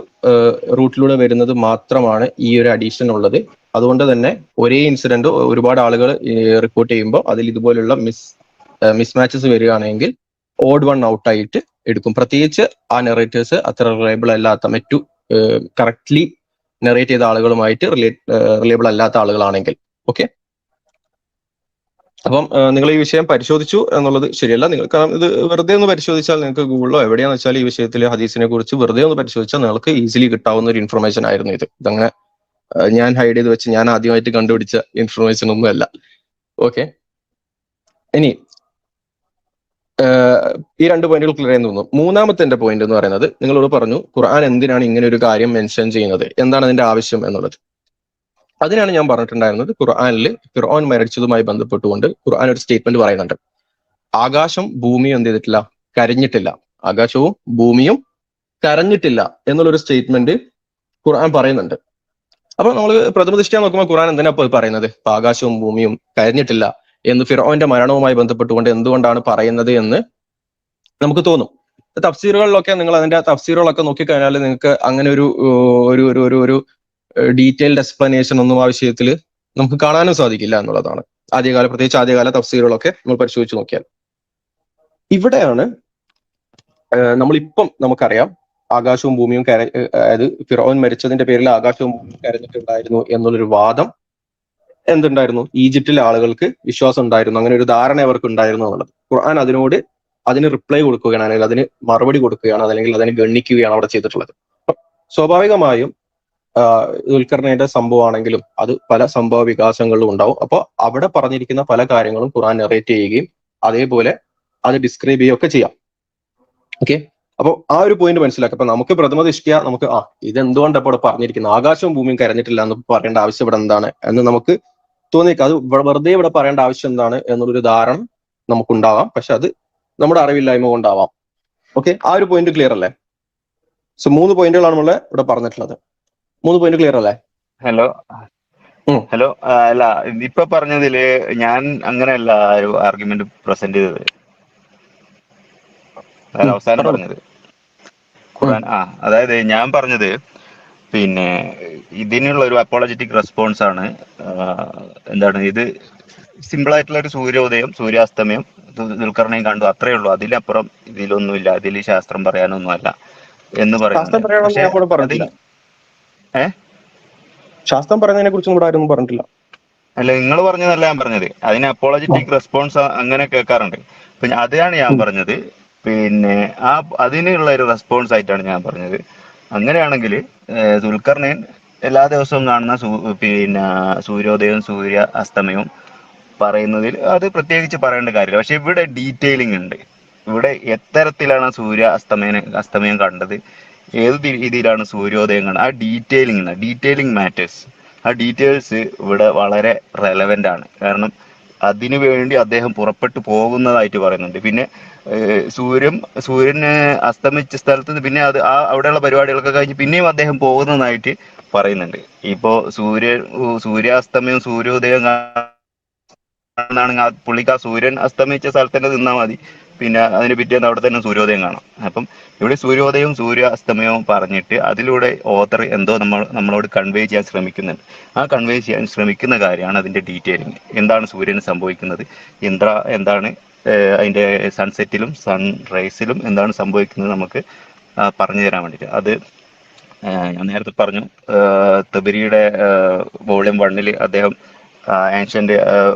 റൂട്ടിലൂടെ വരുന്നത് മാത്രമാണ് ഈ ഒരു അഡീഷൻ ഉള്ളത്. അതുകൊണ്ട് തന്നെ ഒരേ ഇൻസിഡന്റ് ഒരുപാട് ആളുകൾ റിപ്പോർട്ട് ചെയ്യുമ്പോൾ അതിൽ ഇതുപോലുള്ള മിസ്മാച്ചസ് വരികയാണെങ്കിൽ ഓഡ് വൺ ഔട്ട് ആയിട്ട് എടുക്കും. പ്രത്യേകിച്ച് ആ നെറേറ്റേഴ്സ് അത്ര റിലയബിൾ അല്ലാത്ത, മറ്റു കറക്റ്റ്ലി നെറേറ്റ് ചെയ്ത ആളുകളുമായിട്ട് റിലയബിൾ അല്ലാത്ത ആളുകളാണെങ്കിൽ. ഓക്കെ, അപ്പം നിങ്ങൾ ഈ വിഷയം പരിശോധിച്ചു എന്നുള്ളത് ശരിയല്ല. നിങ്ങൾക്ക് ഇത് വെറുതെ ഒന്ന് പരിശോധിച്ചാൽ, നിങ്ങൾക്ക് ഗൂഗിളിലോ എവിടെയാന്ന് വെച്ചാൽ ഈ വിഷയത്തിൽ ഹദീസിനെ കുറിച്ച് വെറുതെ ഒന്ന് പരിശോധിച്ചാൽ നിങ്ങൾക്ക് ഈസിലി കിട്ടാവുന്ന ഒരു ഇൻഫർമേഷൻ ആയിരുന്നു ഇത്. ഇതങ്ങനെ ഞാൻ ഹൈഡ് ചെയ്ത് വെച്ച് ഞാൻ ആദ്യമായിട്ട് കണ്ടുപിടിച്ച ഇൻഫർമേഷൻ ഒന്നും അല്ല. ഓക്കെ, ഇനി ഈ 2 പോയിന്റുകൾ ക്ലിയർ ആയി തോന്നുന്നു. മൂന്നാമത്തെ എന്റെ പോയിന്റ് എന്ന് പറയുന്നത്, നിങ്ങളോട് പറഞ്ഞു ഖുർആൻ എന്തിനാണ് ഇങ്ങനെ ഒരു കാര്യം മെൻഷൻ ചെയ്യുന്നത്, എന്താണ് അതിന്റെ ആവശ്യം എന്നുള്ളത്. അതിനാണ് ഞാൻ പറഞ്ഞിട്ടുണ്ടായിരുന്നത്, ഖുർആനിൽ ഫിർഔൻ മരിച്ചതുമായി ബന്ധപ്പെട്ടുകൊണ്ട് ഖുർആൻ ഒരു സ്റ്റേറ്റ്മെന്റ് പറയുന്നുണ്ട്. ആകാശം ഭൂമിയും എന്ത് ചെയ്തിട്ടില്ല, കരഞ്ഞിട്ടില്ല. ആകാശവും ഭൂമിയും കരഞ്ഞിട്ടില്ല എന്നുള്ളൊരു സ്റ്റേറ്റ്മെന്റ് ഖുർആൻ പറയുന്നുണ്ട്. അപ്പൊ നമ്മൾ പ്രഥമ ദൃഷ്ടിയാ നോക്കുമ്പോൾ ഖുർആൻ എന്തിനാ പറയുന്നത്, ആകാശവും ഭൂമിയും കരഞ്ഞിട്ടില്ല എന്ന് ഫിർഔന്റെ മരണവുമായി ബന്ധപ്പെട്ടുകൊണ്ട് എന്തുകൊണ്ടാണ് പറയുന്നത് എന്ന് നമുക്ക് തോന്നും. തഫ്സീറുകളിലൊക്കെ നിങ്ങൾ അതിന്റെ തഫ്സീറുകളൊക്കെ നോക്കിക്കഴിഞ്ഞാൽ നിങ്ങൾക്ക് അങ്ങനെ ഒരു ഡീറ്റെയിൽഡ് എക്സ്പ്ലനേഷൻ ഒന്നും ആ വിഷയത്തിൽ നമുക്ക് കാണാനും സാധിക്കില്ല എന്നുള്ളതാണ്. പ്രത്യേകിച്ച് ആദ്യകാല തഫ്സീറുകളൊക്കെ നമ്മൾ പരിശോധിച്ച് നോക്കിയാൽ ഇവിടെയാണ് നമ്മളിപ്പം നമുക്കറിയാം ആകാശവും ഭൂമിയും അതായത് ഫിറോൻ മരിച്ചതിന്റെ പേരിൽ ആകാശവും ഭൂമിയും കരഞ്ഞിട്ടുണ്ടായിരുന്നു എന്നുള്ളൊരു വാദം എന്തുണ്ടായിരുന്നു, ഈജിപ്തിലെ ആളുകൾക്ക് വിശ്വാസം ഉണ്ടായിരുന്നു, അങ്ങനെ ഒരു ധാരണ അവർക്ക് ഉണ്ടായിരുന്നു എന്നുള്ളത്. ഖുർആൻ അതിന് റിപ്ലൈ കൊടുക്കുകയാണ്, അല്ലെങ്കിൽ അതിന് മറുപടി കൊടുക്കുകയാണ്, അല്ലെങ്കിൽ അതിനെ ഗണ്ണിക്കുകയാണ് അവിടെ ചെയ്തിട്ടുള്ളത്. സ്വാഭാവികമായും ദുൽഖർനൈന്റെ സംഭവമാണെങ്കിലും അത് പല സംഭവ വികാസങ്ങളിലും ഉണ്ടാവും. അപ്പോൾ അവിടെ പറഞ്ഞിരിക്കുന്ന പല കാര്യങ്ങളും ഖുർആൻ നെറേറ്റ് ചെയ്യുകയും അതേപോലെ അത് ഡിസ്ക്രൈബ് ചെയ്യുകയും ഒക്കെ ചെയ്യാം. ഓക്കെ, അപ്പോൾ ആ ഒരു പോയിന്റ് മനസ്സിലാക്കുക. അപ്പൊ നമുക്ക് പ്രഥമ ദൃഷ്ട്യാ നമുക്ക് ഇതെന്തുകൊണ്ട് അപ്പോൾ ഇവിടെ പറഞ്ഞിരിക്കുന്നത്, ആകാശവും ഭൂമിയും കരഞ്ഞിട്ടില്ല എന്ന് പറയേണ്ട ആവശ്യം ഇവിടെ എന്താണ് എന്ന് നമുക്ക് തോന്നിയേക്കാം. അത് വെറുതെ ഇവിടെ പറയേണ്ട ആവശ്യം എന്താണ് എന്നുള്ളൊരു ധാരണ നമുക്കുണ്ടാവാം. പക്ഷെ അത് നമ്മുടെ അറിവില്ലായ്മ കൊണ്ടാവാം. ഓക്കെ, ആ ഒരു പോയിന്റ് ക്ലിയർ അല്ലേ? സോ 3 പോയിന്റുകളാണ് നമ്മളെ ഇവിടെ പറഞ്ഞിട്ടുള്ളത്. 3 പോയിന്റ് ക്ലിയർ അല്ലേ? ഹലോ അല്ല, ഇപ്പൊ പറഞ്ഞതില് ഞാൻ അങ്ങനെയല്ല ഒരു ആർഗ്യുമെന്റ് പ്രസന്റ് ചെയ്തത്. അവസാനം പറഞ്ഞത് ഖുർആൻ അതായത് ഞാൻ പറഞ്ഞത് പിന്നെ ഇതിനുള്ള ഒരു അപ്പോളജറ്റിക് റെസ്പോൺസ് ആണ്. എന്താണ് ഇത്, സിമ്പിൾ ആയിട്ടുള്ള ഒരു സൂര്യോദയം സൂര്യാസ്തമയം ദുൽഖർനൈൻ കണ്ടു, അത്രേ ഉള്ളൂ. അതിലപ്പുറം ഇതിലൊന്നുമില്ല, അതിൽ ശാസ്ത്രം പറയാനൊന്നുമല്ല എന്ന് പറയുന്നത്. ശാസ്ത്രം പറയുന്നതിനെ കുറിച്ചും കൂടെ ആരും പറഞ്ഞിട്ടില്ല. അല്ല, നിങ്ങൾ പറഞ്ഞതല്ല ഞാൻ പറഞ്ഞത്, അതിന് അപ്പോളജറ്റിക് റെസ്പോൺസ് അങ്ങനെ കേൾക്കാറുണ്ട്. പിന്നെ അതാണ് ഞാൻ പറഞ്ഞത്. പിന്നെ അതിനുള്ള ഒരു റെസ്പോൺസ് ആയിട്ടാണ് ഞാൻ പറഞ്ഞത്. അങ്ങനെയാണെങ്കിൽ ദുൽഖർനൈൻ എല്ലാ ദിവസവും കാണുന്ന പിന്നെ സൂര്യോദയവും സൂര്യ അസ്തമയവും പറയുന്നതിൽ അത് പ്രത്യേകിച്ച് പറയേണ്ട കാര്യമില്ല. പക്ഷെ ഇവിടെ ഡീറ്റെയിലിംഗ് ഉണ്ട്. ഇവിടെ എത്തരത്തിലാണ് അസ്തമയം കണ്ടത്, ഏത് രീതിയിലാണ് സൂര്യോദയം കണ്ടത്, ആ ഡീറ്റെയിലിംഗ് മാറ്റേഴ്സ്. ആ ഡീറ്റെയിൽസ് ഇവിടെ വളരെ റെലവെന്റ് ആണ്. കാരണം അതിനു വേണ്ടി അദ്ദേഹം പുറപ്പെട്ടു പോകുന്നതായിട്ട് പറയുന്നുണ്ട്. പിന്നെ സൂര്യന് അസ്തമിച്ച സ്ഥലത്ത് പിന്നെ അവിടെയുള്ള പരിപാടികളൊക്കെ കഴിഞ്ഞ് പിന്നെയും അദ്ദേഹം പോകുന്നതായിട്ട് പറയുന്നുണ്ട്. ഇപ്പോ സൂര്യാസ്തമയം സൂര്യോദയം കാണുകയാണെങ്കിൽ പുള്ളിക്ക് ആ സൂര്യൻ അസ്തമിച്ച സ്ഥലത്ത് തന്നെ നിന്നാൽ മതി, പിന്നെ അതിന് പിറ്റേന്ന് അവിടെ തന്നെ സൂര്യോദയം കാണാം. അപ്പം ഇവിടെ സൂര്യോദയവും സൂര്യാസ്തമയവും പറഞ്ഞിട്ട് അതിലൂടെ ഓത്തർ എന്തോ നമ്മളോട് കൺവേ ചെയ്യാൻ ശ്രമിക്കുന്നുണ്ട്. ആ കൺവേ ചെയ്യാൻ ശ്രമിക്കുന്ന കാര്യമാണ് അതിന്റെ ഡീറ്റെയിലിംഗ്. എന്താണ് സൂര്യന് സംഭവിക്കുന്നത്, എന്താണ് അതിന്റെ സൺസെറ്റിലും സൺറൈസിലും എന്താണ് സംഭവിക്കുന്നത് നമുക്ക് പറഞ്ഞു തരാൻ വേണ്ടിയിട്ട്. അത് ഞാൻ നേരത്തെ പറഞ്ഞു, തബരിയുടെ വോളിയം 1 അദ്ദേഹം ആൻഷ്യന്റ്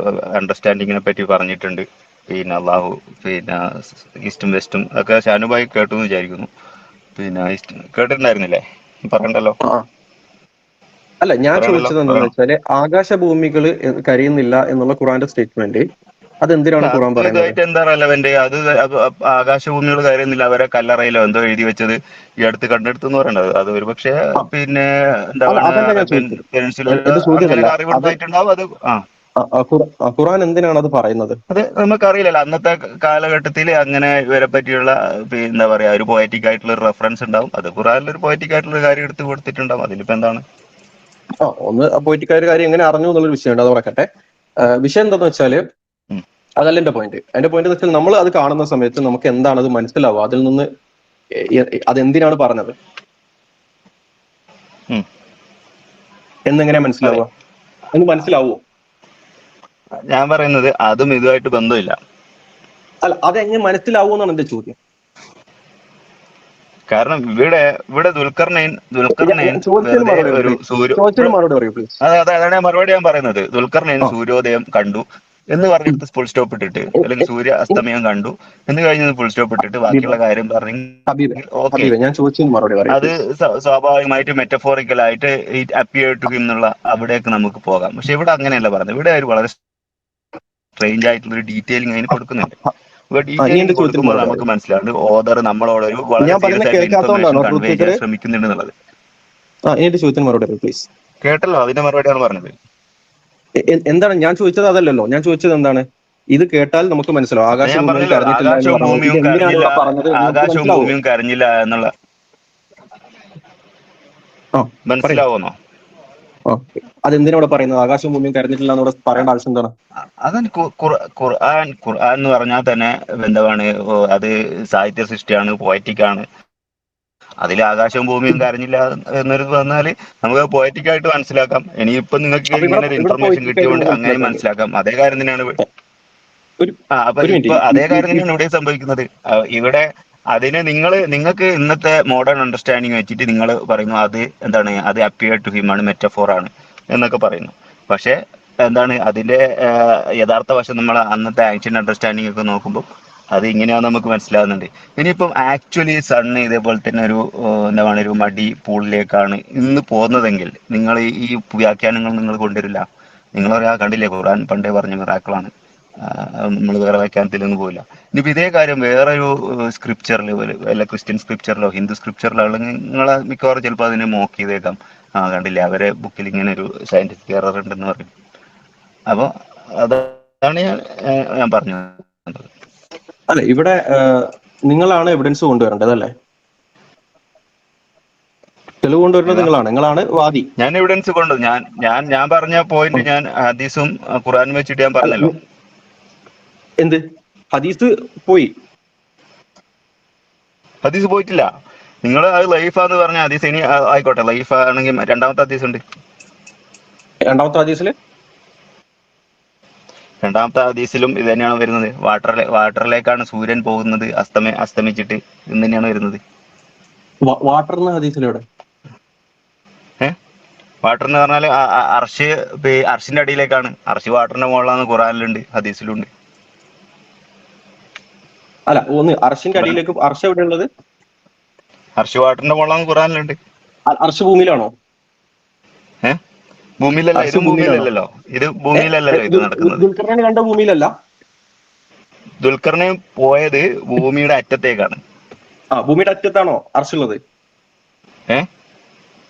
അണ്ടർസ്റ്റാൻഡിങ്ങിനെ പറ്റി പറഞ്ഞിട്ടുണ്ട്. പിന്നെ അള്ളാഹു പിന്നെ ഈസ്റ്റും വെസ്റ്റും ഒക്കെ ഷാനുഭായി കേട്ടു എന്ന് വിചാരിക്കുന്നു. പിന്നെ കേട്ടിട്ടുണ്ടായിരുന്നില്ലേ? പറയണ്ടല്ലോ. അല്ല, ഞാൻ പറയണല്ലോ, ചോദിച്ചത് എന്താണെന്ന് പറയണം. വെച്ചാല് ആകാശഭൂമികൾ കരിയുന്നില്ല എന്നുള്ള ഖുറാന്റെ സ്റ്റേറ്റ്മെന്റ് അതെന്തിനാണ് ഖുറാൻ അത് പറയുന്നത്? ഇതുമായിട്ട് എന്താ റെലവന്റ്? അത് ആകാശഭൂമികൾ കയറുന്നില്ല, അവരെ കല്ലറയിലോ എന്തോ എഴുതി വെച്ചത് ഈ അടുത്ത് കണ്ടെടുത്തു എന്ന് പറയണത്. അത് ഒരു പക്ഷേ ആ, പിന്നെ അല്ല, എന്താണ് അതല്ല ഞാൻ അറേബ്യൻ ചോദിച്ചത്. പെനിൻസുലർ എന്റെ ചോദ്യം അതല്ല അങ്ങനെ അത്. അറിവുണ്ടായിട്ടുണ്ടാവും. അത് ഖുറാൻ എന്തിനാണ് അത് പറയുന്നത്? അത് നമുക്കറിയില്ലല്ലോ. അന്നത്തെ കാലഘട്ടത്തിൽ അങ്ങനെ ഇവരെ പറ്റിയുള്ള എന്താ പറയാ ഒരു പോയറ്റിക് ആയിട്ടുള്ള ഒരു റെഫറൻസ് ഉണ്ടാവും. അത് ഖുറാനിൽ ഒരു പോയറ്റിക് ആയിട്ടുള്ള കാര്യം എടുത്ത് കൊടുത്തിട്ടുണ്ടാവും. അതിലിപ്പോ എന്താണ്? ഒന്ന് പോയിട്ടിക്കാർ കാര്യം എങ്ങനെ അറിഞ്ഞു എന്നുള്ളൊരു വിഷയമുണ്ട്, അത് നടക്കട്ടെ. വിഷയം എന്താന്ന് വെച്ചാല് ഉം. അതല്ല എന്റെ പോയിന്റ്. എന്റെ പോയിന്റ് എന്ന് വെച്ചാൽ നമ്മൾ അത് കാണുന്ന സമയത്ത് നമുക്ക് എന്താണ് അത് മനസ്സിലാവുക, അതിൽ നിന്ന് അതെന്തിനാണ് പറഞ്ഞത് ഉം. എന്നെങ്ങനെ അതെ, മനസ്സിലാവുക? എന്ന് മനസ്സിലാവുമോ? ഞാൻ പറയുന്നത് അതും ഇതുമായിട്ട് ബന്ധമില്ല. അല്ല, അതെങ്ങനെ മനസ്സിലാവുമോ എന്നാണ് എന്റെ ചോദ്യം. കാരണം ഇവിടെ ദുൽഖർനൈൻ ചോദിച്ചതിന് വെറുതെ മറുപടി പറയൂ ഒരു പ്ലീസ്. ചോദിച്ചതിന് മറുപടി പറയൂ പ്ലീസ്. അതാണ് ഞാൻ മറുപടി ഞാൻ പറയുന്നത്. ദുൽഖർനൈൻ ആ. സൂര്യോദയം കണ്ടു എന്ന് ഉം. പറഞ്ഞിട്ട് ഫുൾ സ്റ്റോപ്പ് ഇട്ടിട്ട്, അല്ലെങ്കിൽ സൂര്യ അസ്തമയം കണ്ടു എന്ന് കഴിഞ്ഞ് ഫുൾ സ്റ്റോപ്പ് ഇട്ടിട്ട് ഹബീബ് ബാക്കിയുള്ള കാര്യം ഹബീബ് പറഞ്ഞെങ്കിൽ ഓക്കെ. ഹബീബ് ഞാൻ ചോദിച്ചതിന് മറുപടി പറയൂ അത് പ്ലീസ്. സ്വാഭാവികമായിട്ട് മെറ്റഫോറിക്കലായിട്ട് ഇറ്റ് അപ്പിയർ ടു ഹിം എന്നുള്ള അവിടേക്ക് നമുക്ക് പോകാം. പക്ഷെ ഇവിടെ അങ്ങനെയല്ല പറഞ്ഞത്. ഇവിടെ ഒരു വളരെ സ്ട്രേഞ്ച് ആയിട്ടുള്ള ഒരു ഡീറ്റെയിലിംഗ് അതിന് കൊടുക്കുന്നുണ്ട്. ഇപ്പൊ ഇനി എന്റെ ഡീറ്റെയിലിംഗ് ചോദ്യത്തിന് കൊടുക്കുമ്പോൾ മറുപടി നമുക്ക് പറയൂ. മനസ്സിലാവുന്നത് ഓദർ നമ്മളോടൊരു വളരെ ഞാൻ സീരിയസ് പറയുന്നത് ആയിട്ടുള്ള ഇൻഫർമേഷൻ കേൾക്കാത്തതുകൊണ്ടാണോ കൺവേ ട്രൂത്ത് ചെയ്യാൻ ടീച്ചറെ? ശ്രമിക്കുന്നുണ്ട് എന്നുള്ളത്. ഇനി എന്റെ ചോദ്യത്തിന് മറുപടി പറയൂ പ്ലീസ്. കേട്ടല്ലോ, അതിന്റെ മറുപടിയാണ് പറഞ്ഞത്. എന്താണ് ഞാൻ ചോദിച്ചത്? അതല്ലല്ലോ ഞാൻ ചോദിച്ചത്. എന്താണ് ഇത് കേട്ടാൽ നമുക്ക് മനസ്സിലാവും അത് ഞാൻ ആകാശഭൂമികൾ പറഞ്ഞല്ലോ, കരഞ്ഞിട്ടില്ല എന്ന് ആകാശവും പറഞ്ഞത് ഇത് ഭൂമിയും എന്തിനാണ് കരഞ്ഞില്ല, ഇവിടെ പറഞ്ഞത് എന്ന് നമുക്ക് ആകാശവും മനസ്സിലാവോ? ഭൂമിയും കരഞ്ഞില്ല എന്നുള്ള ആ, പറയൂ. മനസ്സിലാവുന്നോ? ആ, അതെന്തിനാ ഇവിടെ പറയുന്നത്? ആകാശവും ഭൂമിയും കരഞ്ഞിട്ടില്ല എന്ന് ഇവിടെ പറയേണ്ട ആവശ്യം എന്താണ്? അതാണ് ഖുർആൻ എന്ന് പറഞ്ഞാൽ തന്നെ എന്താണ്, അത് സാഹിത്യ സൃഷ്ടിയാണ്, പോയറ്റിക് ആണ്. അതിൽ ആകാശവും ഭൂമിയും കരഞ്ഞില്ല എന്നൊരു പറഞ്ഞാല് നമുക്ക് പോയറ്റിക് ആയിട്ട് മനസ്സിലാക്കാം. ഇനിയിപ്പോ നിങ്ങൾക്ക് അപ്പൊ ഇവിടെ ഇങ്ങനെ ഒരു ഇവിടെ ഇൻഫർമേഷൻ പോയിട്ടിക്കായിട്ട് കിട്ടിയോണ്ട് നിങ്ങൾ അങ്ങനെയും മനസ്സിലാക്കേണ്ടത് മനസ്സിലാക്കാം. അതേ കാര്യം തന്നെയാണ് ഒരു അപ്പൊ ഒരു ഇപ്പൊ മിനിറ്റ്. അതേ കാര്യം തന്നെയാണ് ഇവിടെ സംഭവിക്കുന്നത്. ഇവിടെ അതിന് നിങ്ങൾക്ക് ഇന്നത്തെ മോഡേൺ അണ്ടർസ്റ്റാൻഡിങ് വെച്ചിട്ട് നിങ്ങൾ പറയുന്നു അത് എന്താണ്, അത് അപ്പിയർ ടു ഹിം ആണ്, മെറ്റഫോർ ആണ് എന്നൊക്കെ പറയുന്നു. പക്ഷെ എന്താണ് അതിന്റെ യഥാർത്ഥ വശം നമ്മൾ അന്നത്തെ ആൻഷ്യന്റ് അണ്ടർസ്റ്റാൻഡിങ് ഒക്കെ നോക്കുമ്പോൾ അത് ഇങ്ങനെയാണെന്ന് നമുക്ക് മനസ്സിലാകുന്നുണ്ട്. ഇനിയിപ്പം ആക്ച്വലി സണ്ണ് ഇതേപോലെ തന്നെ ഒരു എന്താണ് ഒരു മടി പൂളിലേക്കാണ് ഇന്ന് പോകുന്നതെങ്കിൽ നിങ്ങൾ ഈ വ്യാഖ്യാനങ്ങൾ നിങ്ങൾ കൊണ്ടുവരില്ല. നിങ്ങൾ പറയാ കണ്ടില്ലേ, ഖുർആൻ പണ്ടേ പറഞ്ഞ മിറാക്കിളാണ്, നമ്മൾ വേറെ വ്യാഖ്യാനത്തിലൊന്നും പോയില്ല. ഇനിയിപ്പോൾ ഇതേ കാര്യം വേറൊരു സ്ക്രിപ്ചറിൽ, വല്ല ക്രിസ്ത്യൻ സ്ക്രിപ്ചറിലോ ഹിന്ദു സ്ക്രിപ്ചറിലോ നിങ്ങളെ മിക്കവാറും ചിലപ്പോൾ അതിനെ മോക്ക് ചെയ്തേക്കാം. കണ്ടില്ലേ അവരെ ബുക്കിൽ ഇങ്ങനെ ഒരു സയന്റിഫിക് എറർ ഉണ്ടെന്ന് പറയും. അപ്പോൾ അതാണ് ഞാൻ പറഞ്ഞത്. അല്ല, ഇവിടെ നിങ്ങളാണ് എവിഡൻസ് കൊണ്ടുവരേണ്ടത് അല്ലേ? തെളിവ് കൊണ്ടുവരുന്നത് ഏതാ? നിങ്ങളാണ് വാദി. ഞാൻ എവിഡൻസ് കൊണ്ട് ഞാൻ പറഞ്ഞ പോയിന്റ് ഞാൻ ഹദീസും ഖുറാനും വെച്ചിട്ട് ഞാൻ അല്ല, പറഞ്ഞല്ലോ. എന്ത് ഹദീസ് പോയി? ഹദീസ് പോയിട്ടില്ല. നിങ്ങൾ അത് ലൈഫാന്ന് പറഞ്ഞ ഹദീസ് ഇനി ആയിക്കോട്ടെ, ലൈഫ് ആണെങ്കിൽ രണ്ടാമത്തെ ഹദീസ് ഉണ്ട്. രണ്ടാമത്തെ ഹദീസില് രണ്ടാമത്തെ ഹദീസിലും ഇത് തന്നെയാണ് വരുന്നത്. വാട്ടറിലേക്കാണ് സൂര്യൻ പോകുന്നത് അസ്തമിച്ചിട്ട് എന്ന് തന്നെയാണ് വരുന്നത്. വാട്ടർ എന്ന ഹദീസിലെവിടെ? വാട്ടർ എന്ന് പറഞ്ഞാൽ അർഷിന്റെ അടിയിലേക്കാണ്. അർഷ് വാട്ടറിന്റെ മുകളിലാണ്, ഖുറാനിലുണ്ട്, ഹദീസിലുണ്ട്. അല്ല, ഒന്ന് അർഷിന്റെ അടിയിലേക്ക്. അർഷ എവിടെ ഉള്ളത്? അർഷ് വാട്ടറിന്റെ മുകളിലാണ്, ഖുറാനിലുണ്ട്. അർഷ ഭൂമിയിലാണോ? ഭൂമിയിലല്ല, അർഷ് ഇതും ഭൂമിയിലാണോ? ഭൂമിയിലല്ലല്ലോ. ഇത് ഭൂമിയിലല്ലല്ലോ ഇത് നടക്കുന്നത്. ദുൽഖർനെ കണ്ട ഭൂമിയിലല്ല. ദുൽഖറിനെ പോയത് ഭൂമിയുടെ അറ്റത്തേക്കാണ്. ഭൂമിയുടെ അറ്റത്താണോ അർഷുള്ളത്? ഭൂമിയുടെ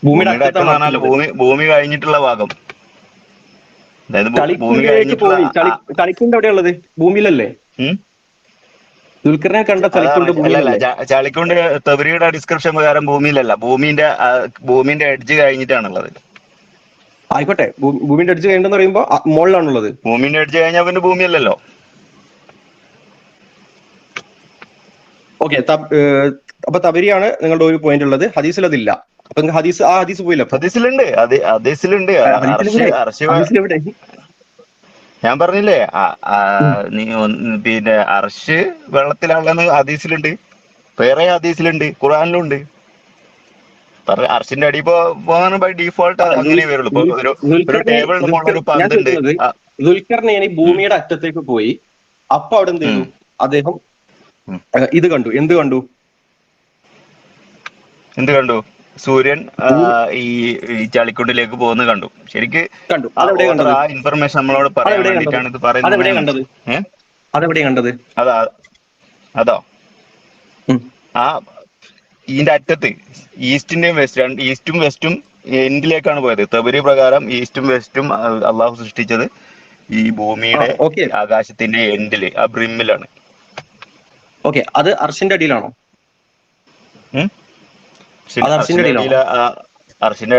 ഭൂമിയുടെ അറ്റം അറ്റത്താണോ എന്ന് പറഞ്ഞാൽ അർഷുള്ളത്? ഭൂമി കഴിഞ്ഞിട്ടുള്ള ഭാഗം, അതായത് ഭൂമി ചളിക്കുണ്ടിലേക്ക് കഴിഞ്ഞിട്ടുള്ള പോയി. ചളിക്കുണ്ട് എവിടെയുള്ളത്? ഭൂമിയിലല്ലേ? ദുൽഖറിനെ കണ്ട ചളിക്കുണ്ട് അല്ലല്ല, ഭൂമിയിലല്ലേ? ചളിക്കൊണ്ട് തബരിയുടെ ഡിസ്ക്രിപ്ഷൻ പ്രകാരം ഭൂമിയിലല്ല, ഭൂമിന്റെ എഡ്ജ് കഴിഞ്ഞിട്ടാണുള്ളത്. ആയിക്കോട്ടെ, ഭൂമിയുടെ അടിച്ച് കഴിഞ്ഞെന്ന് പറയുമ്പോ മുകളിലാണുള്ളത്. ഭൂമിന്റെ എഡ്ജ് കഴിഞ്ഞാൽ പിന്നെ ഭൂമിയല്ലല്ലോ. ഓക്കെ, അപ്പൊ തബരിയാണ് നിങ്ങളുടെ ഒരു പോയിന്റ് ഉള്ളത്. ഹദീസിൽ അതില്ല. അപ്പൊ ഹദീസ് പോയില്ല. ഹദീസിലുണ്ട്, ഹദീസിലുണ്ട്. ഹദീസിലെവിടെ? ഞാൻ പറഞ്ഞില്ലേ, പിന്നെ അർഷ് വെള്ളത്തിലാണെന്ന് ഹദീസിലുണ്ട്, വേറെ ഹദീസിലുണ്ട്, ഖുറാനിലുണ്ട്. അർഷിന്റെ അടി പോകാൻ ബൈ ഡീഫോൾട്ട് അങ്ങനെ വരുള്ളൂ. ഇപ്പൊ ഒരു ടേബിളിന്റെ മുകളിൽ ഒരു ഞാൻ പന്തുണ്ട്. ചോദിക്കുന്നത്, ദുൽഖർനൈനി ഭൂമിയുടെ അറ്റത്തേക്ക് പോയി. അപ്പൊ അവിടെ എന്ത് ചെയ്തു? അദ്ദേഹം ഇത് കണ്ടു. എന്ത് കണ്ടു? എന്ത് കണ്ടു? സൂര്യൻ ഈ ചളിക്കുണ്ടിലേക്ക് പോകുന്ന കണ്ടു. ശരിക്ക് കണ്ടു. ആ അതെവിടെ ഓഥർ കണ്ടത്? ആ ഇൻഫർമേഷൻ നമ്മളോട് പറയാൻ അതെവിടെ കണ്ടത്? വേണ്ടിയിട്ടാണ് ഇത് പറയുന്നത്. അതെവിടെ കണ്ടത്? അതെവിടെ കണ്ടത്? അതോ ഉം. ആ ഇതിന്റെ അറ്റത്ത് ഈസ്റ്റും വെസ്റ്റും എൻഡിലേക്കാണ് പോയത്. തബരി പ്രകാരം ഈസ്റ്റും വെസ്റ്റും അള്ളാഹു സൃഷ്ടിച്ചത് ഈ ഭൂമിയുടെ ഓക്കെ ആകാശത്തിന്റെ എൻഡില്, ആ ബ്രിമ്മിലാണ്. ഓക്കെ, അത് അർഷിന്റെ അടിയിലാണോ? അത് അർഷിന്റെ അടിയിലാണോ? അർഷിന്റെ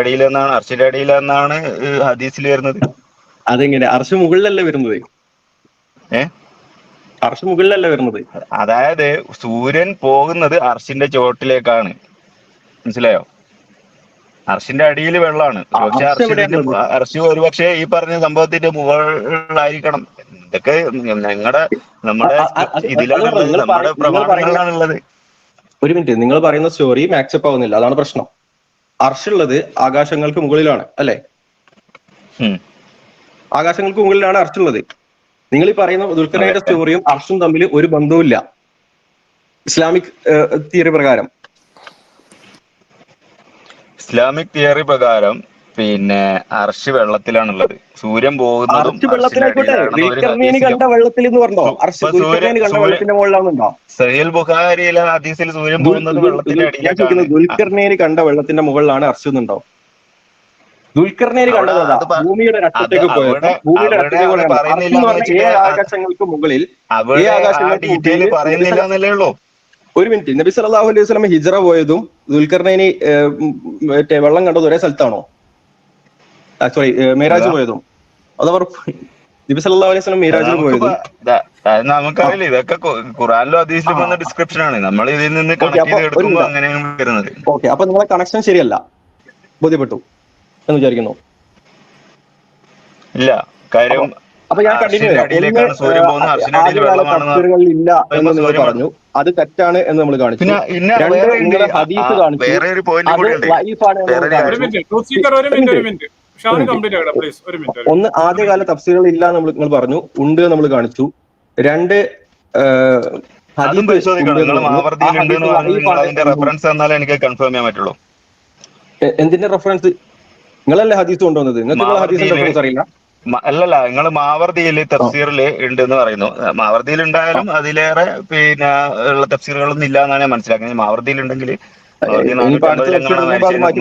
അടിയിൽ എന്നാണ് ഹദീസിൽ വരുന്നത്. അതെങ്ങനെ? അർഷ് മുകളിലല്ലേ വരുന്നത്? അർഷ് മുകളിലല്ലേ വരുന്നത്? അതായത് സൂര്യൻ പോകുന്നത് അർഷിന്റെ ചോട്ടിലേക്കാണ്, മനസ്സിലായോ? അർഷിന്റെ അടിയിൽ വെള്ളമാണ്. പക്ഷെ അർഷ് ഒരുപക്ഷെ ഈ പറഞ്ഞ സംഭവത്തിന്റെ മുകളിലായിരിക്കണം. ഇതൊക്കെ നമ്മുടെ ഇതിലാണുള്ളത്, നമ്മുടെ പ്രമാണങ്ങളിലാണുള്ളത്. ഒരു മിനിറ്റ്, നിങ്ങൾ പറയുന്ന സ്റ്റോറി മാക്സപ്പ് ആവുന്നില്ല, അതാണ് പ്രശ്നം. അർഷുള്ളത് ആകാശങ്ങൾക്ക് മുകളിലാണ് അല്ലെ? ആകാശങ്ങൾക്ക് മുകളിലാണ് അർഷുള്ളത്. നിങ്ങൾ ഈ പറയുന്ന ദുൽഖർനൈന്റെ സ്റ്റോറിയും അർഷും തമ്മിൽ ഒരു ബന്ധവുമില്ല ഇസ്ലാമിക് തിയറി പ്രകാരം. ഇസ്ലാമിക് തിയറി പ്രകാരം പിന്നെ അർഷ് വെള്ളത്തിലാണുള്ളത്. സൂര്യൻ പോകുന്നതും സഹീൽ ബുഖാരിയിലെ ഹദീസിൽ സൂര്യൻ പോകുന്നത് വെള്ളത്തിന്റെ അടിയിലേക്കാണ്. ദുൽഖർനൈൻ കണ്ട വെള്ളത്തിന്റെ മുകളിലാണ് അർഷ് എന്നുണ്ടോ? ദുൽഖർനൈൻ കണ്ടതാ ഭൂമിയുടെ അറ്റത്തേക്ക് പോയപ്പോ ആകാശങ്ങൾക്ക് മുകളിൽ പറയുന്നില്ല എന്നല്ലേ ഉള്ളൂ. ഒരു മിനിറ്റ്, നബി സല്ലല്ലാഹു അലൈഹി വസല്ലം ഹിജ്റ പോയതും ദുൽഖർനൈനി മറ്റേ വെള്ളം കണ്ടത് ഒരേ സ്ഥലത്താണോ? സോറി, മേരാജ് പോയതും അതവർ നബി സല്ലല്ലാഹു അലൈഹി വസല്ലം മേരാജിന് പോയതും നമുക്കറിയില്ല. ഇതൊക്കെ ഖുറാനിലും ഹദീസിലും വന്ന ഡിസ്ക്രിപ്ഷൻ ആണ്. നമ്മൾ ഇതിൽ നിന്ന് കണക്ട് ചെയ്ത് എടുക്കുമ്പോൾ അങ്ങനെയാണ് വരുന്നത്. ഓക്കെ, അപ്പൊ നിങ്ങളെ കണക്ഷൻ ശരിയല്ല, ബോധ്യപ്പെട്ടു എന്ന് വിചാരിക്കുന്നു. ഇല്ല, കാര്യം അപ്പൊ ഞാൻ കണ്ടിന്യൂ ചെയ്യാം. ഇല്ല എന്ന് നിങ്ങൾ പറഞ്ഞു, അത് തെറ്റാണ് എന്ന് നമ്മൾ കാണിച്ചു. ഹദീസ് കാണിച്ചു, ഒന്ന് ആദ്യകാല തഫ്സീറുകൾ ഇല്ല എന്ന് നിങ്ങൾ പറഞ്ഞു, ഉണ്ട് നമ്മൾ കാണിച്ചു. രണ്ട് എന്തിന്റെ റെഫറൻസ്? നിങ്ങളല്ലേ ഹദീസ് കൊണ്ടുവന്നത്? നിങ്ങൾക്ക് ഹദീസിന്റെ റെഫറൻസ് അറിയില്ല? അല്ലല്ല, നിങ്ങൾ മാവർദിയിൽ തഫ്സീറിൽ ഉണ്ട് എന്ന് പറയുന്നു. മാവർദിയിൽ ഉണ്ടായാലും അതിലേറെ പിന്നെ ഉള്ള തഫ്സീറുകളൊന്നും ഇല്ല എന്നാണ് ഞാൻ മനസ്സിലാക്കുന്നത്. മാവർദിയിൽ ഉണ്ടെങ്കിൽ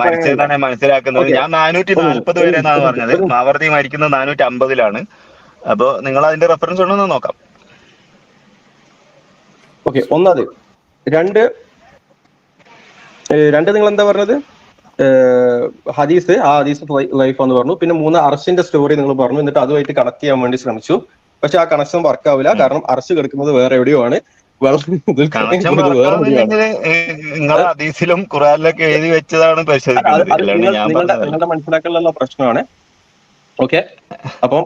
മരിച്ചതെന്നാണ് മനസ്സിലാക്കുന്നത്. ഞാൻ 440 വരെ എന്നാണ് പറഞ്ഞത്. മാവർദി മരിക്കുന്നത് 450-ലാണ്. അപ്പൊ നിങ്ങൾ അതിന്റെ റെഫറൻസ് ഉണ്ടെന്ന് നോക്കാം. ഓക്കെ, ഒന്നത്. രണ്ട് നിങ്ങൾ എന്താ പറഞ്ഞത്? ഹദീസ്, ആ ഹദീസ് ലൈഫ് എന്ന് പറഞ്ഞു. പിന്നെ 3 അർഷിന്റെ സ്റ്റോറി നിങ്ങൾ പറഞ്ഞു. എന്നിട്ട് അതുമായിട്ട് കണക്ട് ചെയ്യാൻ വേണ്ടി ശ്രമിച്ചു. പക്ഷെ ആ കണക്ഷൻ വർക്ക് ആവില്ല. കാരണം അർഷ് കിടക്കുന്നത് വേറെ എവിടെയോ ആണ്. ഹദീസിലും ഖുറാനിലൊക്കെ എഴുതി വെച്ചതാണ് നിങ്ങളുടെ മനസ്സിലാക്കലുള്ള പ്രശ്നമാണ്. ഓക്കെ, അപ്പം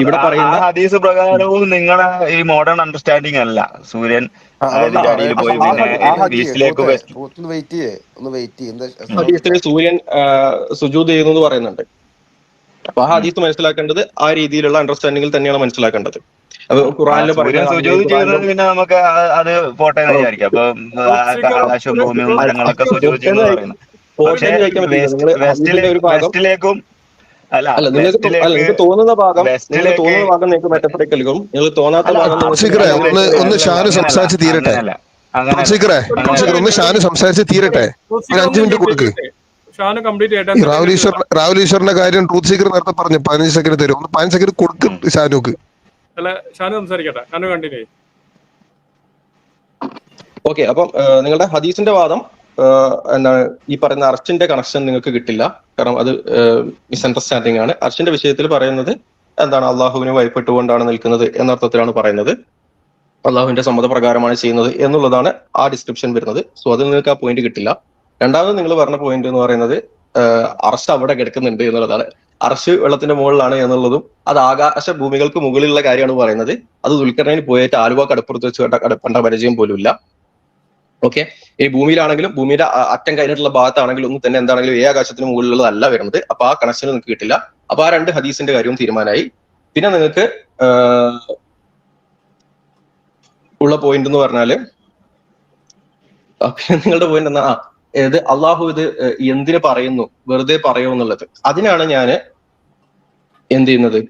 ഇവിടെ പറയുന്ന ഹദീസ് പ്രകാരവും നിങ്ങളെ ഈ മോഡേൺ അണ്ടർസ്റ്റാൻഡിങ് അല്ല. സൂര്യൻ പോയി സൂര്യൻ സുജൂദ് ചെയ്യുന്നു എന്ന് പറയുന്നുണ്ട്. അപ്പൊ ആ ഹദീസ് മനസ്സിലാക്കേണ്ടത് ആ രീതിയിലുള്ള അണ്ടർസ്റ്റാൻഡിങ്ങിൽ തന്നെയാണ് മനസ്സിലാക്കേണ്ടത്. അപ്പൊ ഖുറാനിൽ പറയുന്നത് പിന്നെ നമുക്ക് അത് പോട്ടെ എന്ന് വിചാരിക്കാം. അപ്പൊ ആകാശവും ഭൂമിയും മരങ്ങളൊക്കെ സുജൂദ് ചെയ്യുന്നു പറയുന്നത്. പക്ഷേ വെസ്റ്റിലേക്കും അല്ല, നിങ്ങൾക്ക് തോന്നുന്ന ഭാഗം നിങ്ങൾക്ക് മെറ്റഫറിക്കലും, നിങ്ങൾക്ക് തോന്നാത്ത ഭാഗം ഒന്ന് ഷാനു സംസാരിച്ച് തീരട്ടെ. ഒന്ന് ഷാനു സംസാരിച്ച് തീരട്ടെ. 5 മിനിറ്റ് കൊടുക്ക്. രാഹുൽ ഈശ്വറിന്റെ കാര്യം ട്രൂത്ത് സീക്കർ നേരത്തെ പറഞ്ഞു 15 സെക്കൻഡ് തരും. 15 സെക്കൻഡ് കൊടുക്കും ഷാനുക്ക്. ഓക്കെ, അപ്പം നിങ്ങളുടെ ഹദീസിന്റെ വാദം എന്താണ്? ഈ പറയുന്ന അർഷിന്റെ കണക്ഷൻ നിങ്ങൾക്ക് കിട്ടില്ല, കാരണം അത് മിസ്അണ്ടർസ്റ്റാൻഡിങ് ആണ്. അർഷിന്റെ വിഷയത്തിൽ പറയുന്നത് എന്താണ്? അള്ളാഹുവിനെ ഭയപ്പെട്ടുകൊണ്ടാണ് നിൽക്കുന്നത് എന്നർത്ഥത്തിലാണ് പറയുന്നത്. അള്ളാഹുവിന്റെ സമ്മതപ്രകാരമാണ് ചെയ്യുന്നത് എന്നുള്ളതാണ് ആ ഡിസ്ക്രിപ്ഷൻ വരുന്നത്. സോ അതിൽ നിങ്ങൾക്ക് ആ പോയിന്റ് കിട്ടില്ല. രണ്ടാമത് നിങ്ങൾ പറഞ്ഞ പോയിന്റ് എന്ന് പറയുന്നത് അർഷ് അവിടെ കിടക്കുന്നുണ്ട് എന്നുള്ളതാണ്. അർഷ് വെള്ളത്തിന്റെ മുകളിലാണ് എന്നുള്ളതും അത് ആകാശ ഭൂമികൾക്ക് മുകളിലുള്ള കാര്യമാണ് പറയുന്നത്. അത് ദുൽഖർനൈൻ പോയിട്ട് ആലുവ കടപ്പുറത്ത് വെച്ച് കണ്ട പരിചയം പോലും ഇല്ല. ഓക്കെ, ഈ ഭൂമിയിലാണെങ്കിലും ഭൂമിയുടെ അറ്റം കഴിഞ്ഞിട്ടുള്ള ഭാഗത്താണെങ്കിലും ഒന്നും തന്നെ എന്താണെങ്കിലും ആകാശത്തിന് മുകളിലുള്ളതല്ല വരുന്നത്. അപ്പൊ ആ കണക്ഷൻ നിങ്ങൾക്ക് കിട്ടില്ല. അപ്പൊ ആ 2 ഹദീസിന്റെ കാര്യവും തീരുമാനമായി. പിന്നെ നിങ്ങൾക്ക് ഉള്ള പോയിന്റ് എന്ന് പറഞ്ഞാല് പിന്നെ നിങ്ങളുടെ പോയിന്റ് എന്നാ, ഏത് അള്ളാഹു ഇത് എന്തിനു പറയുന്നു, വെറുതെ പറയുമോ എന്നുള്ളത്. അതിനാണ് ഞാൻ എന്ത് ചെയ്യുന്നത്,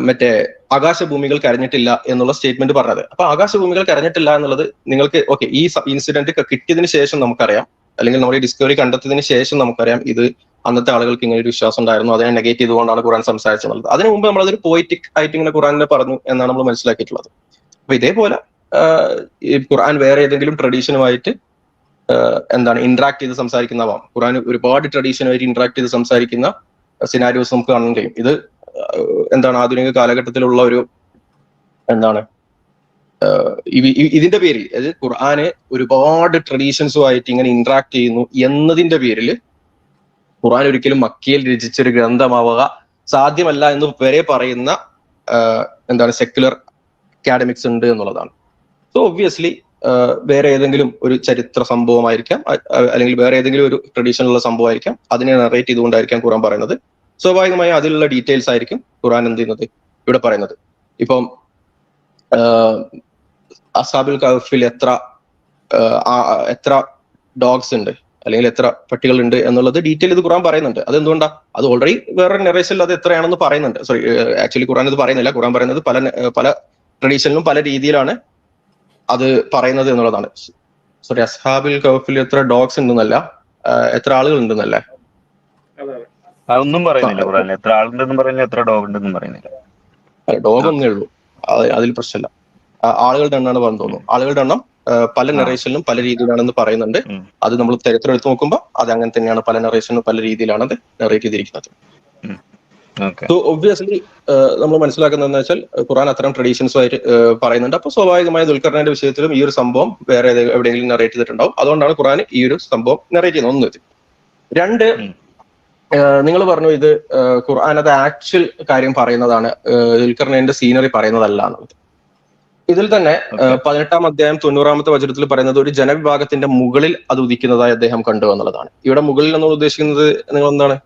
മറ്റേ ആകാശഭൂമികൾ കരഞ്ഞിട്ടില്ല എന്നുള്ള സ്റ്റേറ്റ്മെന്റ് പറഞ്ഞത്. അപ്പൊ ആകാശഭൂമികൾ കരഞ്ഞിട്ടില്ല എന്നുള്ളത് നിങ്ങൾക്ക് ഓക്കെ, ഈ ഇൻസിഡന്റ് കിട്ടിയതിന് ശേഷം നമുക്കറിയാം, അല്ലെങ്കിൽ നമ്മൾ ഈ ഡിസ്കവറി കണ്ടെത്തിയതിന് ശേഷം നമുക്കറിയാം ഇത് അന്നത്തെ ആളുകൾക്ക് ഇങ്ങനെ ഒരു വിശ്വാസം ഉണ്ടായിരുന്നു, അതിനെ നെഗേറ്റ് ചെയ്തുകൊണ്ടാണ് ഖുർആൻ സംസാരിച്ചത്. അതിനു മുമ്പ് നമ്മളതൊരു പോയിറ്റിക് ആയിട്ട് ഇങ്ങനെ ഖുർആനിനെ പറഞ്ഞു എന്നാണ് നമ്മൾ മനസ്സിലാക്കിയിട്ടുള്ളത്. അപ്പൊ ഇതേപോലെ ഈ ഖുർആൻ വേറെ ഏതെങ്കിലും ട്രഡീഷനുമായിട്ട് എന്താണ് ഇന്ററാക്ട് ചെയ്ത് സംസാരിക്കുന്നതാവാം. ഖുർആൻ ഒരുപാട് ട്രഡീഷനുമായിട്ട് ഇന്ററാക്ട് ചെയ്ത് സംസാരിക്കുന്ന സിനാരിയോസ് നമുക്ക് കാണാൻ കഴിയും. ഇത് എന്താണ് ആധുനിക കാലഘട്ടത്തിലുള്ള ഒരു എന്താണ് ഇതിന്റെ പേരിൽ, അതായത് ഖുർആന് ഒരുപാട് ട്രഡീഷൻസുമായിട്ട് ഇങ്ങനെ ഇന്ററാക്ട് ചെയ്യുന്നു എന്നതിന്റെ പേരിൽ ഖുർആൻ ഒരിക്കലും മക്കയിൽ രചിച്ചൊരു ഗ്രന്ഥമാവുക സാധ്യമല്ല എന്ന് വരെ പറയുന്ന എന്താണ് സെക്യുലർ അക്കാഡമിക്സ് ഉണ്ട് എന്നുള്ളതാണ്. സോ ഒബ്വിയസ്ലി വേറെ ഏതെങ്കിലും ഒരു ചരിത്ര സംഭവമായിരിക്കാം, അല്ലെങ്കിൽ വേറെ ഏതെങ്കിലും ഒരു ട്രഡീഷനുള്ള സംഭവമായിരിക്കാം, അതിനെ നറേറ്റ് ചെയ്തുകൊണ്ടായിരിക്കാം ഖുർആൻ പറയുന്നത്. സ്വാഭാവികമായും അതിലുള്ള ഡീറ്റെയിൽസ് ആയിരിക്കും ഖുർആൻ എന്ത് ചെയ്യുന്നത് ഇവിടെ പറയുന്നത്. ഇപ്പം അസ്ഹാബുൽ കഹ്ഫിൽ എത്ര ഡോഗ്സ് ഉണ്ട്, അല്ലെങ്കിൽ എത്ര പട്ടികളുണ്ട് എന്നുള്ളത് ഡീറ്റെയിൽ ഇത് ഖുർആൻ പറയുന്നുണ്ട്. അതെന്തുകൊണ്ടാ? അത് ഓൾറെഡി വേറെ നെറേഷനിൽ അത് എത്രയാണെന്ന് പറയുന്നുണ്ട്. സോറി, ആക്ച്വലി ഖുർആൻ ഇത് പറയുന്നില്ല. ഖുർആൻ പറയുന്നത് പല ട്രഡീഷനിലും പല രീതിയിലാണ് അത് പറയുന്നത് എന്നുള്ളതാണ്. സോറി, അസ്ഹാബുൽ കഹ്ഫിൽ എത്ര ഡോഗ്സ് ഉണ്ടെന്നല്ല, എത്ര ആളുകൾ ഉണ്ടെന്നല്ല, അതൊന്നും പറയുന്നില്ല ഖുർആനിൽ. എത്ര ആളുണ്ടെന്നും പറയുന്നില്ല, എത്ര ഡോഗ് ഉണ്ടെന്നും പറയുന്നില്ല. ഡോഗ് ഒന്നേ ഉള്ളൂ, അതിൽ പ്രശ്നമില്ല. ആളുകളുടെ എണ്ണമാണ് പറഞ്ഞു തോന്നുന്നു. ആളുകളുടെ എണ്ണം പല നെറേഷനിലും പല രീതിയിലാണെന്ന് പറയുന്നുണ്ട്. അത് നമ്മൾ ചരിത്രം എടുത്ത് നോക്കുമ്പോൾ അത് അങ്ങനെ തന്നെയാണ്. പല നെറേഷനിലും പല രീതിയിലാണ് അത് നെറേറ്റ് ചെയ്തിരിക്കുന്നത്. സോ ഒബ്വിയസ്ലി നമ്മൾ മനസ്സിലാക്കുന്നതെന്ന് വെച്ചാൽ ഖുർആൻ അത്തരം ട്രഡീഷൻസുമായിട്ട് പറയുന്നുണ്ട്. അപ്പൊ സ്വാഭാവികമായ ദുൽഖർനൈന്റെ വിഷയത്തിലും ഈ ഒരു സംഭവം വേറെ എവിടെയെങ്കിലും നെറേറ്റ് ചെയ്തിട്ടുണ്ടാവും. അതുകൊണ്ടാണ് ഖുർആൻ ഈ ഒരു സംഭവം നെറേറ്റ് ചെയ്യുന്നത്. ഒന്ന്. രണ്ട്, നിങ്ങൾ പറഞ്ഞു ഇത് ഖുർആൻ അത് ആക്ച്വൽ കാര്യം പറയുന്നതാണ്, ദുൽഖർനൈന്റെ സീനറി പറയുന്നതല്ല എന്നുള്ളത്. ഇതിൽ തന്നെ 18-ാം അധ്യായം 90-ാമത്തെ വചനത്തിൽ പറയുന്നത് ഒരു ജനവിഭാഗത്തിന്റെ മുകളിൽ അത് ഉദിക്കുന്നതായി അദ്ദേഹം കണ്ടു എന്നുള്ളതാണ്. ഇവിടെ മുകളിൽ നമ്മൾ ഉദ്ദേശിക്കുന്നത് നിങ്ങൾ എന്താണ്?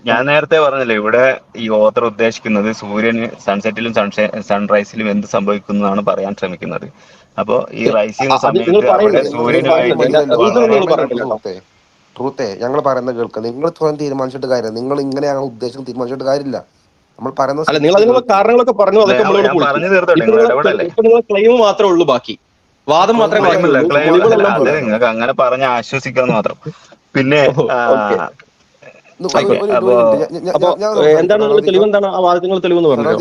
ഞാൻ നേരത്തെ പറഞ്ഞില്ലേ, ഇവിടെ ഈ ഓത്തർ ഉദ്ദേശിക്കുന്നത് സൂര്യന് സൺസെറ്റിലും സൺറൈസിലും എന്ത് സംഭവിക്കുന്നതാണ് പറയാൻ ശ്രമിക്കുന്നത്. അപ്പൊ ഈ റൈസിംഗ് സമയത്ത് അവിടെ സൂര്യനുമായിട്ട് ട്രൂത്തേ ഞങ്ങൾ പറയുന്നത് കേൾക്കുക. നിങ്ങൾ സ്വയം തീരുമാനിച്ചിട്ട് കാര്യമില്ല. നിങ്ങൾ ഇങ്ങനെയാണ് ഉദ്ദേശം തീരുമാനിച്ചിട്ട് കാര്യമില്ല. നമ്മൾ പറയുന്നത് കാരണങ്ങളൊക്കെ പറഞ്ഞു. അതൊക്കെ നിങ്ങൾ ക്ലെയിം മാത്രമേ ഉള്ളൂ, ബാക്കി വാദം മാത്രമേ അത് നിങ്ങൾക്ക് അങ്ങനെ പറഞ്ഞ് ആശ്വസിക്കാന്ന് മാത്രം. പിന്നെ എന്താണ് നിങ്ങളുടെ തെളിവ്? എന്താണ് ആ വാദത്തിന്റെ തെളിവെന്ന് പറഞ്ഞു?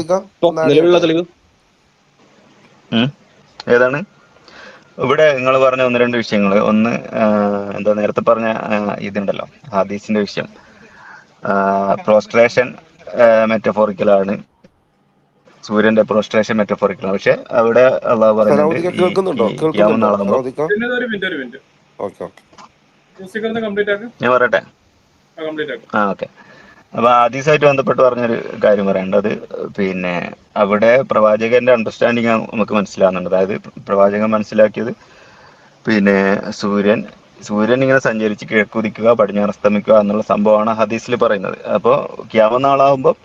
നിലവിലുള്ള തെളിവ് ഏതാണ്? ഇവിടെ നിങ്ങൾ പറഞ്ഞ ഒന്ന് രണ്ട് വിഷയങ്ങൾ. ഒന്ന് എന്താ നേരത്തെ പറഞ്ഞ ഇതുണ്ടല്ലോ, ഹദീസിന്റെ വിഷയം. പ്രോസ്ട്രേഷൻ മെറ്റഫോറിക്കലാണ്, സൂര്യന്റെ പ്രോസ്ട്രേഷൻ മെറ്റഫോറിക്കലാണ്. പക്ഷെ അവിടെ അള്ളാഹു പറയുന്നുണ്ട് ഞാൻ പറയട്ടെ. ഓക്കെ. അപ്പൊ ഹദീസായിട്ട് ബന്ധപ്പെട്ട് പറഞ്ഞൊരു കാര്യം പറയേണ്ടത്, പിന്നെ അവിടെ പ്രവാചകന്റെ അണ്ടർസ്റ്റാൻഡിങ് നമുക്ക് മനസ്സിലാകുന്നുണ്ട്. അതായത് പ്രവാചകൻ മനസ്സിലാക്കിയത് പിന്നെ സൂര്യൻ ഇങ്ങനെ സഞ്ചരിച്ച് കിഴക്കുദിക്കുക പടിഞ്ഞാറ് അസ്തമിക്കുക എന്നുള്ള സംഭവമാണ് ഹദീസിൽ പറയുന്നത്. അപ്പോൾ ഖിയാമത്ത് നാളാകുമ്പോൾ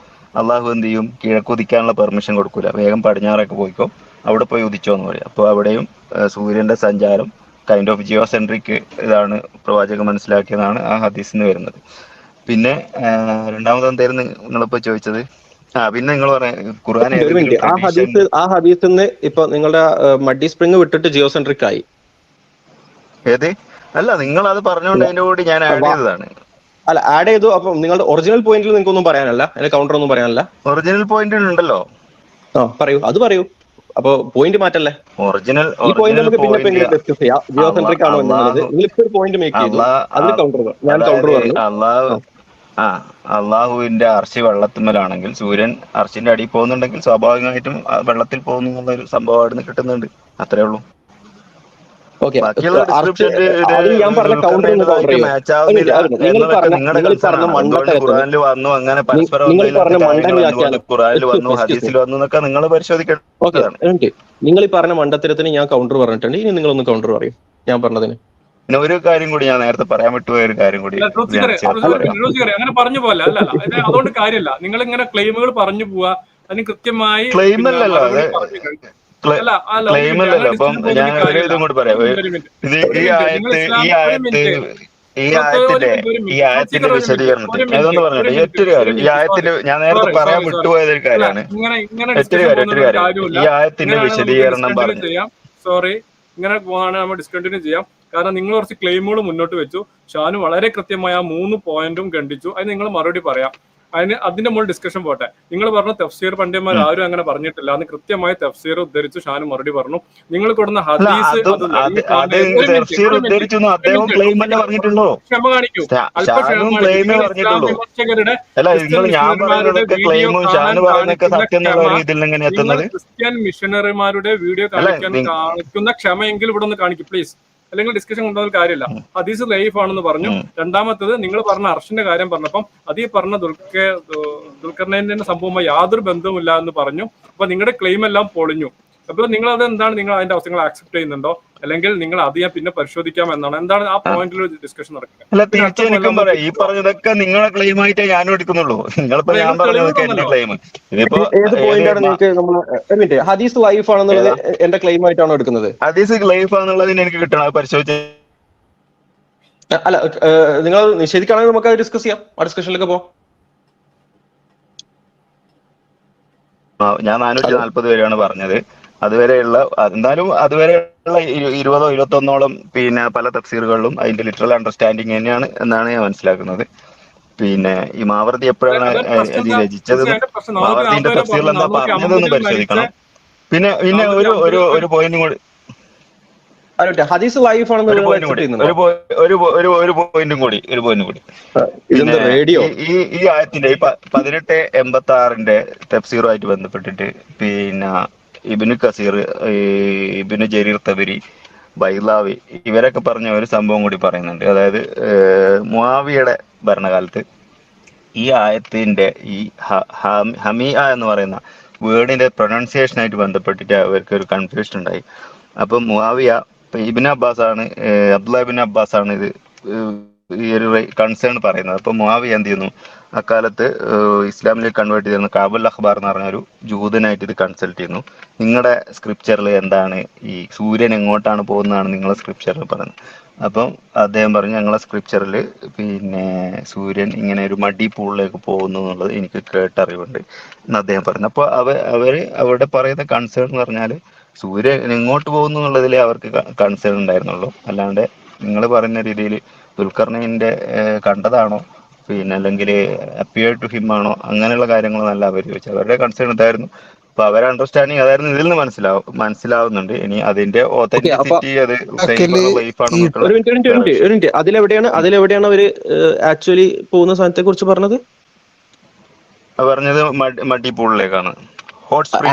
അള്ളാഹു എന്ത് ചെയ്യും? കിഴക്കുദിക്കാനുള്ള പെർമിഷൻ കൊടുക്കൂല, വേഗം പടിഞ്ഞാറൊക്കെ പോയിക്കോ, അവിടെ പോയി ഉദിച്ചോ എന്ന് പറയും. അപ്പോൾ അവിടെയും സൂര്യന്റെ സഞ്ചാരം കൈൻഡ് ഓഫ് ജിയോസെൻട്രിക് ഇതാണ് പ്രവാചകൻ മനസ്സിലാക്കിയതാണ് ആ ഹദീസിന് വരുന്നത്. പിന്നെ രണ്ടാമത് എന്തായിരുന്നു നിങ്ങളിപ്പോ ചോദിച്ചത്? പിന്നെ നിങ്ങൾ ഖുർആൻ ആ ഹദീസിന്ന് ഇപ്പൊ നിങ്ങളുടെ മഡി സ്പ്രിംഗ് വിട്ടിട്ട് ജിയോസെൻട്രിക് ആയി. ഏത്? അല്ല, നിങ്ങൾ അത് പറഞ്ഞുകൊണ്ട് അതിന്റെ കൂടി ഞാൻ ആഡ് ചെയ്തതാണ്. അല്ല, ആഡ് ചെയ്തു. അപ്പൊ നിങ്ങളുടെ ഒറിജിനൽ പോയിന്റിൽ നിങ്ങൾക്ക് ഒന്നും പറയാനല്ല, അതിന്റെ കൗണ്ടർ ഒന്നും പറയാനല്ല. ഒറിജിനൽ പോയിന്റ് ഉണ്ടല്ലോ. പറയൂ, അത് പറയൂ. അപ്പൊ പോയിന്റ് മാറ്റല്ലേ? ഒറിജിനൽ പോയിന്റ് നമുക്ക് പിന്നെ ഡിസ്കസ് ചെയ്യാം. ജിയോസെൻട്രിക് ആണോ എന്നുള്ളത് നിങ്ങൾ ഒരു പോയിന്റ് മേക്ക് ചെയ്തു, അതിന് കൗണ്ടർ ഞാൻ കൗണ്ടർ പറഞ്ഞു. അള്ളാഹുവിന്റെ അർശി വെള്ളത്തിന്മേലാണെങ്കിൽ സൂര്യൻ അർശിന്റെ അടിയിൽ പോകുന്നുണ്ടെങ്കിൽ സ്വാഭാവികമായിട്ടും വെള്ളത്തിൽ പോകുന്നു എന്നുള്ളൊരു സംഭവം അവിടെ നിന്ന് കിട്ടുന്നുണ്ട്. അത്രേ ഉള്ളൂ. ഞാൻ പറഞ്ഞ കൗണ്ടർ നിങ്ങൾ ഈ പറഞ്ഞ മണ്ടത്തരത്തിന് ഞാൻ കൗണ്ടർ പറഞ്ഞിട്ടുണ്ട്. ഇനി നിങ്ങളൊന്ന് കൗണ്ടർ പറയും ഞാൻ പറഞ്ഞതിന്. പിന്നെ ഒരു കാര്യം കൂടി ഞാൻ നേരത്തെ പറയാൻ വിട്ടുപോയ ഒരു കാര്യം കൂടി അങ്ങനെ പറഞ്ഞു പോലെ അല്ല, അതുകൊണ്ട് കാര്യമില്ല. നിങ്ങൾ ഇങ്ങനെ ക്ലെയിമുകൾ പറഞ്ഞു പോവാ, അതിന് കൃത്യമായി അല്ല അല്ല ഒരു ക്ലെയിം മിനിറ്റ്, അല്ലല്ലോ. അങ്ങനെ അപ്പം ഡിസ്കഷൻ പോകുന്ന ഞാൻ ഒരു കാര്യമില്ല. ഇതും കൂടി ഒരു പറയാം. മിനിറ്റ്, ഒരു മിനിറ്റ്, ഇത് ഒരു ഈ മിനിറ്റ്. നിങ്ങൾ ആയത്ത് ഇസ്ലാം ഈ ഒരു ആയത്ത് മിനിറ്റ്, ഈ ഒരു ആയത്തിന്റെ മിനിറ്റ്, ഒരു ഈ മിനിറ്റ്, ആയത്തിന്റെ ഒരു മിനിറ്റ്, വിശദീകരണത്തിൽ ഒരു മിനിറ്റ്, അതൊന്ന് ഒരു പറഞ്ഞോട്ടെ. മിനിറ്റ്, ഒറ്റൊരു ഒരു കാര്യം, ഈ മിനിറ്റ്. ആയത്തിൽ സോറി ഞാൻ നേരത്തെ സോറി പറയാൻ സോറി സോറി വിട്ടുപോയതൊരു അല്ല, കാര്യമാണ്. ഇങ്ങനെ ഒറ്റൊരു ഡിസ്കഷൻ കാര്യം പോകുന്ന ഒറ്റൊരു ഒരു കാര്യം കാര്യമില്ല. ഈ ആയത്തിന്റെ ഇങ്ങനെയാണ് നമുക്ക് വിശദീകരണം ഡിസ്കണ്ടിന്യൂ പറഞ്ഞു. ചെയ്യാം. സോറി, ഇങ്ങനെ പോകാണ് നമ്മൾ ഡിസ്കണ്ടിന്യൂ ചെയ്യാം. കാരണം നിങ്ങൾ കുറച്ച് ക്ലെയിമുകൾ മുന്നോട്ട് വെച്ചു. ഷാനു വളരെ കൃത്യമായ 3 പോയിന്റും ഖണ്ഡിച്ചു. അത് നിങ്ങൾ മറുപടി പറയാം. അതിന്റെ മുകളിൽ ഡിസ്കഷൻ പോട്ടെ. നിങ്ങൾ പറഞ്ഞ തഫ്സീർ പണ്ഡിതന്മാർ ആരും അങ്ങനെ പറഞ്ഞിട്ടില്ല. അന്ന് കൃത്യമായി തഫ്സീർ ഉദ്ധരിച്ചു ഷാനു മറുപടി പറഞ്ഞു. നിങ്ങൾ കൊടുക്കുന്ന അല്ല, ഹദീസ് അതും അത് അത് ലൈഫാണ്. അത് ഒരു മിനിറ്റ്, തഫ്സീർ ഒരു മിനിറ്റ്, ഉദ്ധരിച്ചു ഒരു അദ്ദേഹം മിനിറ്റ്. ക്ലെയിം അല്ലേ പറഞ്ഞിട്ടുള്ളൂ. ക്ഷമ കാണിക്കൂ, അല്പ ക്ഷമ ഷാനും കാണിക്കൂ. ക്ലെയിമേ നിങ്ങൾ ഇസ്ലാം പറഞ്ഞിട്ടുള്ളൂ. വിമർശകരുടെ അല്ല, ക്രിസ്ത്യൻ നിങ്ങൾ ഞാൻ മിഷണറിമാരുടെ പറയുന്നതൊക്കെ വീഡിയോ ക്ലെയിമും കാണാൻ ഷാന് പറയുന്നതൊക്കെ കാണിക്കുന്ന സത്യം എന്നുള്ള ക്ഷമ, ഒരു ഇതിൽ എങ്ങനെ നിങ്ങൾ എത്തുന്നത്? ക്രിസ്ത്യൻ മിഷണറിമാരുടെ വീഡിയോ അല്ല, കാണിക്കുന്ന ക്ഷമയെങ്കിലും ഇവിടെ ഒന്ന് കാണിക്കും പ്ലീസ്. അല്ലെങ്കിൽ ഡിസ്കഷൻ കൊണ്ടുവന്ന കാര്യമില്ല. ഹദീസ് ലൈഫ് ആണെന്ന് പറഞ്ഞു. രണ്ടാമത്തത് നിങ്ങൾ പറഞ്ഞ അർഷിന്റെ കാര്യം പറഞ്ഞപ്പം അത് ഈ പറഞ്ഞ ദുൽഖർനൈന്റെ സംഭവവുമായി യാതൊരു ബന്ധവുമില്ല എന്ന് പറഞ്ഞു. അപ്പൊ നിങ്ങളുടെ ക്ലെയിം എല്ലാം പൊളിഞ്ഞു. അപ്പൊ നിങ്ങൾ അത് എന്താണ്, നിങ്ങൾ അതിന്റെ അവസ്ഥകൾ ആക്സെപ്റ്റ് ചെയ്യുന്നുണ്ടോ, അല്ലെങ്കിൽ നിങ്ങൾ അത് ഞാൻ പിന്നെ പരിശോധിക്കാം എന്നാണ്, എന്താണ് ആ പോയിന്റിൽ ഒരു ഡിസ്കഷൻ നടക്കുന്നത്? അല്ല, തിരിച്ച് എനിക്കും പറയാം. ഈ പറഞ്ഞതൊക്കെ നിങ്ങളെ ക്ലെയിം ആയിട്ടേ ഞാനും എടുക്കുന്നുള്ളൂ. നിങ്ങളിപ്പോ ഞാൻ പറഞ്ഞതൊക്കെ എന്റെ ക്ലെയിം. ഇതിപ്പോ ഏത് പോയിന്റാണ് നിങ്ങൾക്ക് നമ്മൾ ഒരു മിനിറ്റ്, ഹദീസ് ലൈഫ് ആണെന്നുള്ളത് എന്റെ ക്ലെയിം ആയിട്ടാണോ എടുക്കുന്നത്? ഹദീസ് ലൈഫ് ആണെന്നുള്ളതിന് എനിക്ക് കിട്ടണം, അത് പരിശോധിച്ച്. അല്ല, നിങ്ങൾ നിഷേധിക്കുകയാണെങ്കിൽ നമുക്ക് അത് ഡിസ്കസ് ചെയ്യാം. ആ ഡിസ്കഷനിലേക്ക് പോവാം. ഞാൻ 440 വരെയാണ് പറഞ്ഞത്. അതുവരെയുള്ള എന്തായാലും അതുവരെയുള്ള 20ഓ 21ഓളം പിന്നെ പല തഫ്സീറുകളിലും അതിന്റെ ലിറ്ററൽ അണ്ടർസ്റ്റാൻഡിങ് തന്നെയാണ് എന്നാണ് ഞാൻ മനസ്സിലാക്കുന്നത്. പിന്നെ ഈ മാവർദി എപ്പോഴാണ് ഇത് രചിച്ചതെന്ന്, മാവർദിന്റെ തഫ്സീറിൽ എന്താ പറഞ്ഞതെന്ന് പരിശോധിക്കണം. പിന്നെ പിന്നെ ഒരു പോയിന്റും കൂടി, ഹദീസ് ലൈഫ് ആണെന്നുള്ളത് ഒരു പോയിന്റും കൂടി. ഇതെന്താ റേഡിയോ? ഈ ആയത്തിന്റെ 1886 തഫ്സീറുമായിട്ട് ബന്ധപ്പെട്ടിട്ട് പിന്നെ ഇബ്നു കസീർ, ഇബ്നു ജരീർ തബരി, ബൈലാവി ഇവരൊക്കെ പറഞ്ഞ ഒരു സംഭവം കൂടി പറയുന്നുണ്ട്. അതായത് മുആവിയയുടെ ഭരണകാലത്ത് ഈ ആയത്തിന്റെ ഈ ഹമിയ എന്ന് പറയുന്ന വേർഡിന്റെ പ്രൊനൗൺസിയേഷനായിട്ട് ബന്ധപ്പെട്ടിട്ട് അവർക്ക് ഒരു കൺഫ്യൂഷൻ ഉണ്ടായി. അപ്പൊ മുആവിയ, ഇബ്നു അബ്ബാസ് ആണ്, അബ്ദുല്ലാ ഇബ്നു അബ്ബാസ് ആണ് ഇത് ഈ ഒരു കൺസേൺ പറയുന്നത്. അപ്പൊ മുആവിയ എന്ത് ചെയ്യുന്നു, അക്കാലത്ത് ഇസ്ലാമിലേക്ക് കൺവേർട്ട് ചെയ്യുന്ന കാബുൽ അഖ്ബാർ എന്ന് പറഞ്ഞ ഒരു ജൂതനായിട്ട് ഇത് കൺസൾട്ട് ചെയ്യുന്നു. നിങ്ങളുടെ സ്ക്രിപ്ചറിൽ എന്താണ്, ഈ സൂര്യൻ എങ്ങോട്ടാണ് പോകുന്നതാണ് നിങ്ങളുടെ സ്ക്രിപ്ചറിൽ പറയുന്നത്. അപ്പം അദ്ദേഹം പറഞ്ഞു, ഞങ്ങളെ സ്ക്രിപ്ചറിൽ പിന്നെ സൂര്യൻ ഇങ്ങനെ ഒരു മടി പൂളിലേക്ക് പോകുന്നു എന്നുള്ളത് എനിക്ക് കേട്ടറിവുണ്ട് എന്ന് അദ്ദേഹം പറഞ്ഞു. അപ്പോൾ അവര് അവിടെ പറയുന്ന കൺസേൺ എന്ന് പറഞ്ഞാൽ സൂര്യൻ എങ്ങോട്ട് പോകുന്നു എന്നുള്ളതിലേ അവർക്ക് കൺസേൺ ഉണ്ടായിരുന്നുള്ളൂ. അല്ലാണ്ട് നിങ്ങൾ പറയുന്ന രീതിയിൽ ദുൽഖർനൈന്റെ കണ്ടതാണോ പിന്നെ അല്ലെങ്കിൽ അപ്പിയർ ടു ഹിം ആണോ അങ്ങനെയുള്ള കാര്യങ്ങളൊന്നല്ല അവർ ചോദിച്ചത്. അവരുടെ കൺസേൺ ഇതായിരുന്നു. അപ്പൊ അവരുടെ അണ്ടർസ്റ്റാൻഡിങ് അതായിരുന്നു ഇതിൽ നിന്ന് മനസ്സിലാവുന്നുണ്ട്. ഇനി അതിന്റെ ഓതന്റിസിറ്റി അത് ലൈഫ് ഒരു മിനിറ്റ്, അതിലെവിടെയാണ് അവര് ആക്ച്വലി പോകുന്ന സ്ഥലത്തെ കുറിച്ച് പറഞ്ഞത്? പറഞ്ഞത് മടി പൂളിലേക്കാണ്, ഹോട്ട് സ്പ്രിംഗ്.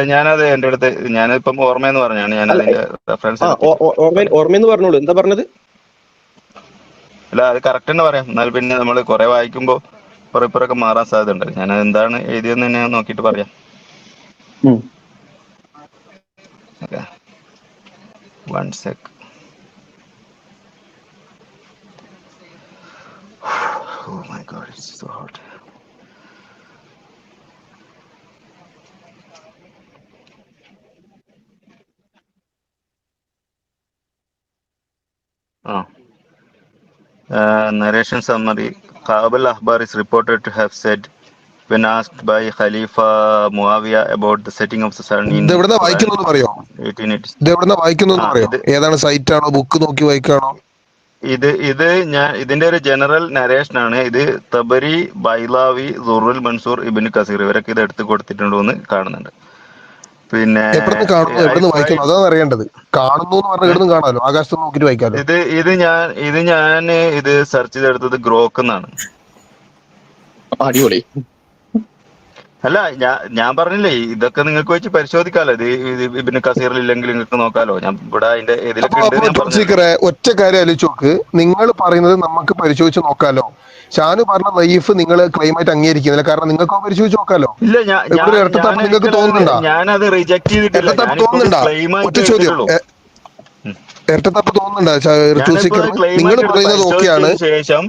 ഞാനത് എന്റെ അടുത്ത് ഞാനിപ്പം ഓർമ്മയെന്ന് പറഞ്ഞാണ് ഞാൻ അതിന്റെ റെഫറൻസ് ഓർമ്മയെന്ന് പറഞ്ഞോളൂ. എന്താ പറഞ്ഞത്? അല്ല, അത് കറക്റ്റ് തന്നെ പറയാം. എന്നാൽ പിന്നെ നമ്മൾ കുറെ വായിക്കുമ്പോ പുറപ്പുറൊക്കെ മാറാൻ സാധ്യത ഉണ്ട്. ഞാൻ എന്താണ് എഴുതിയെന്ന് തന്നെ നോക്കിയിട്ട് പറയാം. One sec. Oh my God, it's so hot. Narration summary. Qabul Akhbar is reported to have said, when asked by Khalifa Muawiyah about the setting of the sun in 1886. ഏതാണ് സൈറ്റ് ആണോ, ബുക്ക് നോക്കി വായിക്കാണോ? ഇതിന്റെ ഒരു ജനറൽ നരേഷൻ ആണ്. ഇത് തബരി, ബൈലാവി, സുറുൽ മൻസൂർ, ഇബ്നു കസീർ ഇവരൊക്കെ ഇത് എടുത്തു കൊടുത്തിട്ടുണ്ടോ എന്ന് കാണുന്നുണ്ട്. പിന്നെ അതാണ് അറിയേണ്ടത്. കാണുന്നു എന്ന് പറഞ്ഞാൽ ഇവിടുന്ന് കാണാലോ, ആകാശത്ത് നോക്കിട്ട് വായിക്കാലോ. ഇത് സെർച്ച് ചെയ്തെടുത്തത് ഗ്രോക്ക് എന്നാണ്. അടിപൊളി. അല്ല, ഞാൻ പറഞ്ഞില്ലേ, ഇതൊക്കെ നിങ്ങൾക്ക് വെച്ച് പരിശോധിക്കാലോ. ഇത് ഇബ്നു കസീറിൽ ഇല്ലെങ്കിൽ നിങ്ങൾക്ക് നോക്കാലോ. ഞാൻ ഇവിടെ അതിന്റെ ഇതിലൊക്കെ ഒറ്റ കാര്യം ആലോചിച്ച് നോക്ക്. നിങ്ങൾ പറയുന്നത് നമുക്ക് പരിശോധിച്ച് നോക്കാലോ. ഷാനു പറഞ്ഞ ലൈഫ് നിങ്ങൾ ക്ലെയിമായിട്ട് അംഗീകരിക്കുന്നില്ല, കാരണം നിങ്ങൾക്ക് പരിശോധിച്ച് നോക്കാലോ. ഇല്ല, നിങ്ങൾക്ക് തോന്നുന്നുണ്ടോ? ഞാനത് റിജക്ട് ചെയ്തിട്ടില്ല. ഒറ്റ ചോദ്യം, ഇരട്ടത്തപ്പ് തോന്നുന്നുണ്ടോ? നിങ്ങൾ പറയുന്നത് ഓക്കെയാണ്. ശേഷം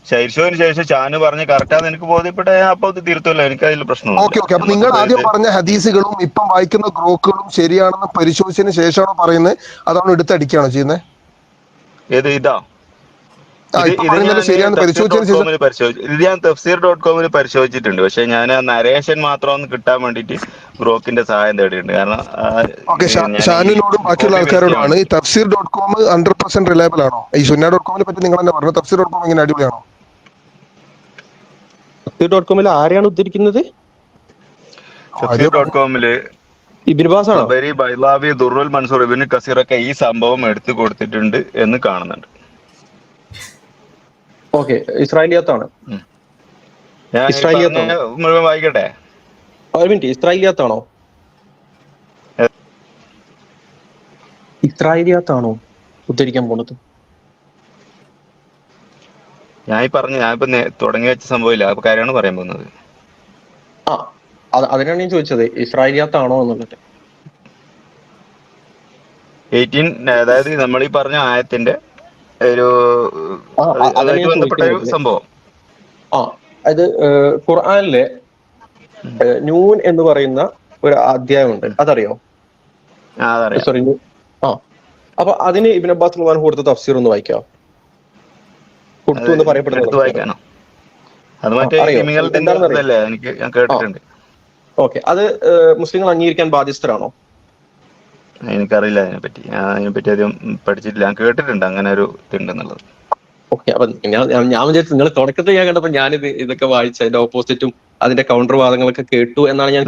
ഷൈർഷോന് ശേഷം ഷാനു പറഞ്ഞ് കറക്റ്റാന്ന് എനിക്ക് ബോധ്യപ്പെട്ട ഞാൻ അപ്പൊ അത് തിരുത്തല്ലോ, എനിക്ക് അതിൽ പ്രശ്നമൊന്നുമില്ല. Okay okay. അപ്പൊ നിങ്ങൾ ആദ്യം പറഞ്ഞ ഹദീസുകളും ഇപ്പം വായിക്കുന്ന ഗ്രോക്കുകളും ശരിയാണെന്ന് പരിശോധിച്ചതിന് ശേഷമാണോ പറയുന്നത്, അതാണോ എടുത്തടിക്കുകയാണോ ചെയ്യുന്നത്? ഏത് ഇതാ? ഇപ്പൊ പറയുന്നത് ശരിയാണെന്ന് പരിശോധിച്ചതിന് ശേഷം ഇത് ഞാൻ tafsir.com പരിശോധിച്ചിട്ടുണ്ട്. പക്ഷെ ഞാൻ ആ നരേഷൻ മാത്രം ഒന്ന് കിട്ടാൻ വേണ്ടിട്ട് ഗ്രോക്കിന്റെ സഹായം തേടിയിട്ടുണ്ട്. കാരണം ഓക്കെ, ഷാനുവിനോടും ബാക്കിയുള്ള ആൾക്കാരോടുമാണ് ഈ tafsir.com 100% റിലയബിൾ ആണോ? ഈ സുന്ന.comനെ പറ്റി നിങ്ങൾ തന്നെ പറഞ്ഞു, tafsir.com എങ്ങനെ അടിപൊളിയാണോ? tafsir.com ആരെയാണ് ഉദ്ധരിക്കുന്നത്? tafsir.com ഇബ്നു ബാസ് ആണോ? ബൈലാവി, ദുറുൽ മൻസൂർ, ഇബ്നു കസീറൊക്കെ ഈ സംഭവം എടുത്തു കൊടുത്തിട്ടുണ്ട് എന്ന് കാണുന്നുണ്ട്. ഓക്കെ, ഇസ്രായേലിയത്താണ്. ഞാൻ മുഴുവൻ വായിക്കട്ടെ? ഒരു മിനിറ്റ്, ഇസ്രായേലിയത്താണോ ഉദ്ധരിക്കാൻ പോണത്? ഞാനിപ്പോ തുടങ്ങി വെച്ച സംഭവമില്ല, അപ്പൊ കാര്യമാണ് പറയാൻ പോകുന്നത്. അതിനാണ് ഞാൻ ചോദിച്ചത്, ഇസ്രായേലിയത്താണോ എന്നുള്ളത്. 18, അതായത് നമ്മൾ ഈ പറഞ്ഞ ആയത്തിന്റെ ഒരു ബന്ധപ്പെട്ട ഒരു സംഭവം. അത് ഖുർആനിലെ നൂൻ എന്ന് പറയുന്ന ഒരു അധ്യായമുണ്ട്, അതറിയോ? സോറി, അപ്പൊ അതിന് ഇബ്നു അബ്ബാസ് റളിയല്ലാഹു അൻഹു കൊടുത്ത തഫ്സീർ ഒന്ന് വായിക്കാം. കൊടുത്തു എന്ന് പറയപ്പെടുന്നത് വായിക്കാനോ? അത് മറ്റേ എനിക്ക് ഞാൻ കേട്ടിട്ടുണ്ട്. ഓക്കെ, അത് മുസ്ലിങ്ങൾ അംഗീകരിക്കാൻ ബാധ്യസ്ഥരാണോ? എനിക്കറിയില്ല അതിനെപ്പറ്റി, ഞാൻ അതിനെപ്പറ്റി അധികം പഠിച്ചിട്ടില്ല. ഞാൻ കേട്ടിട്ടുണ്ട് അങ്ങനെ ഒരു ഇതുണ്ടെന്നുള്ളത്. ഓക്കെ, അപ്പൊ ഞാൻ വിചാരിച്ചു നിങ്ങൾ തുടക്കത്തിൽ ഞാൻ കണ്ടപ്പോ ഞാനിത് ഇതൊക്കെ വായിച്ച അതിന്റെ ഓപ്പോസിറ്റും അതിന്റെ കൗണ്ടർ വാദങ്ങളൊക്കെ കേട്ടു എന്നാണ് ഞാൻ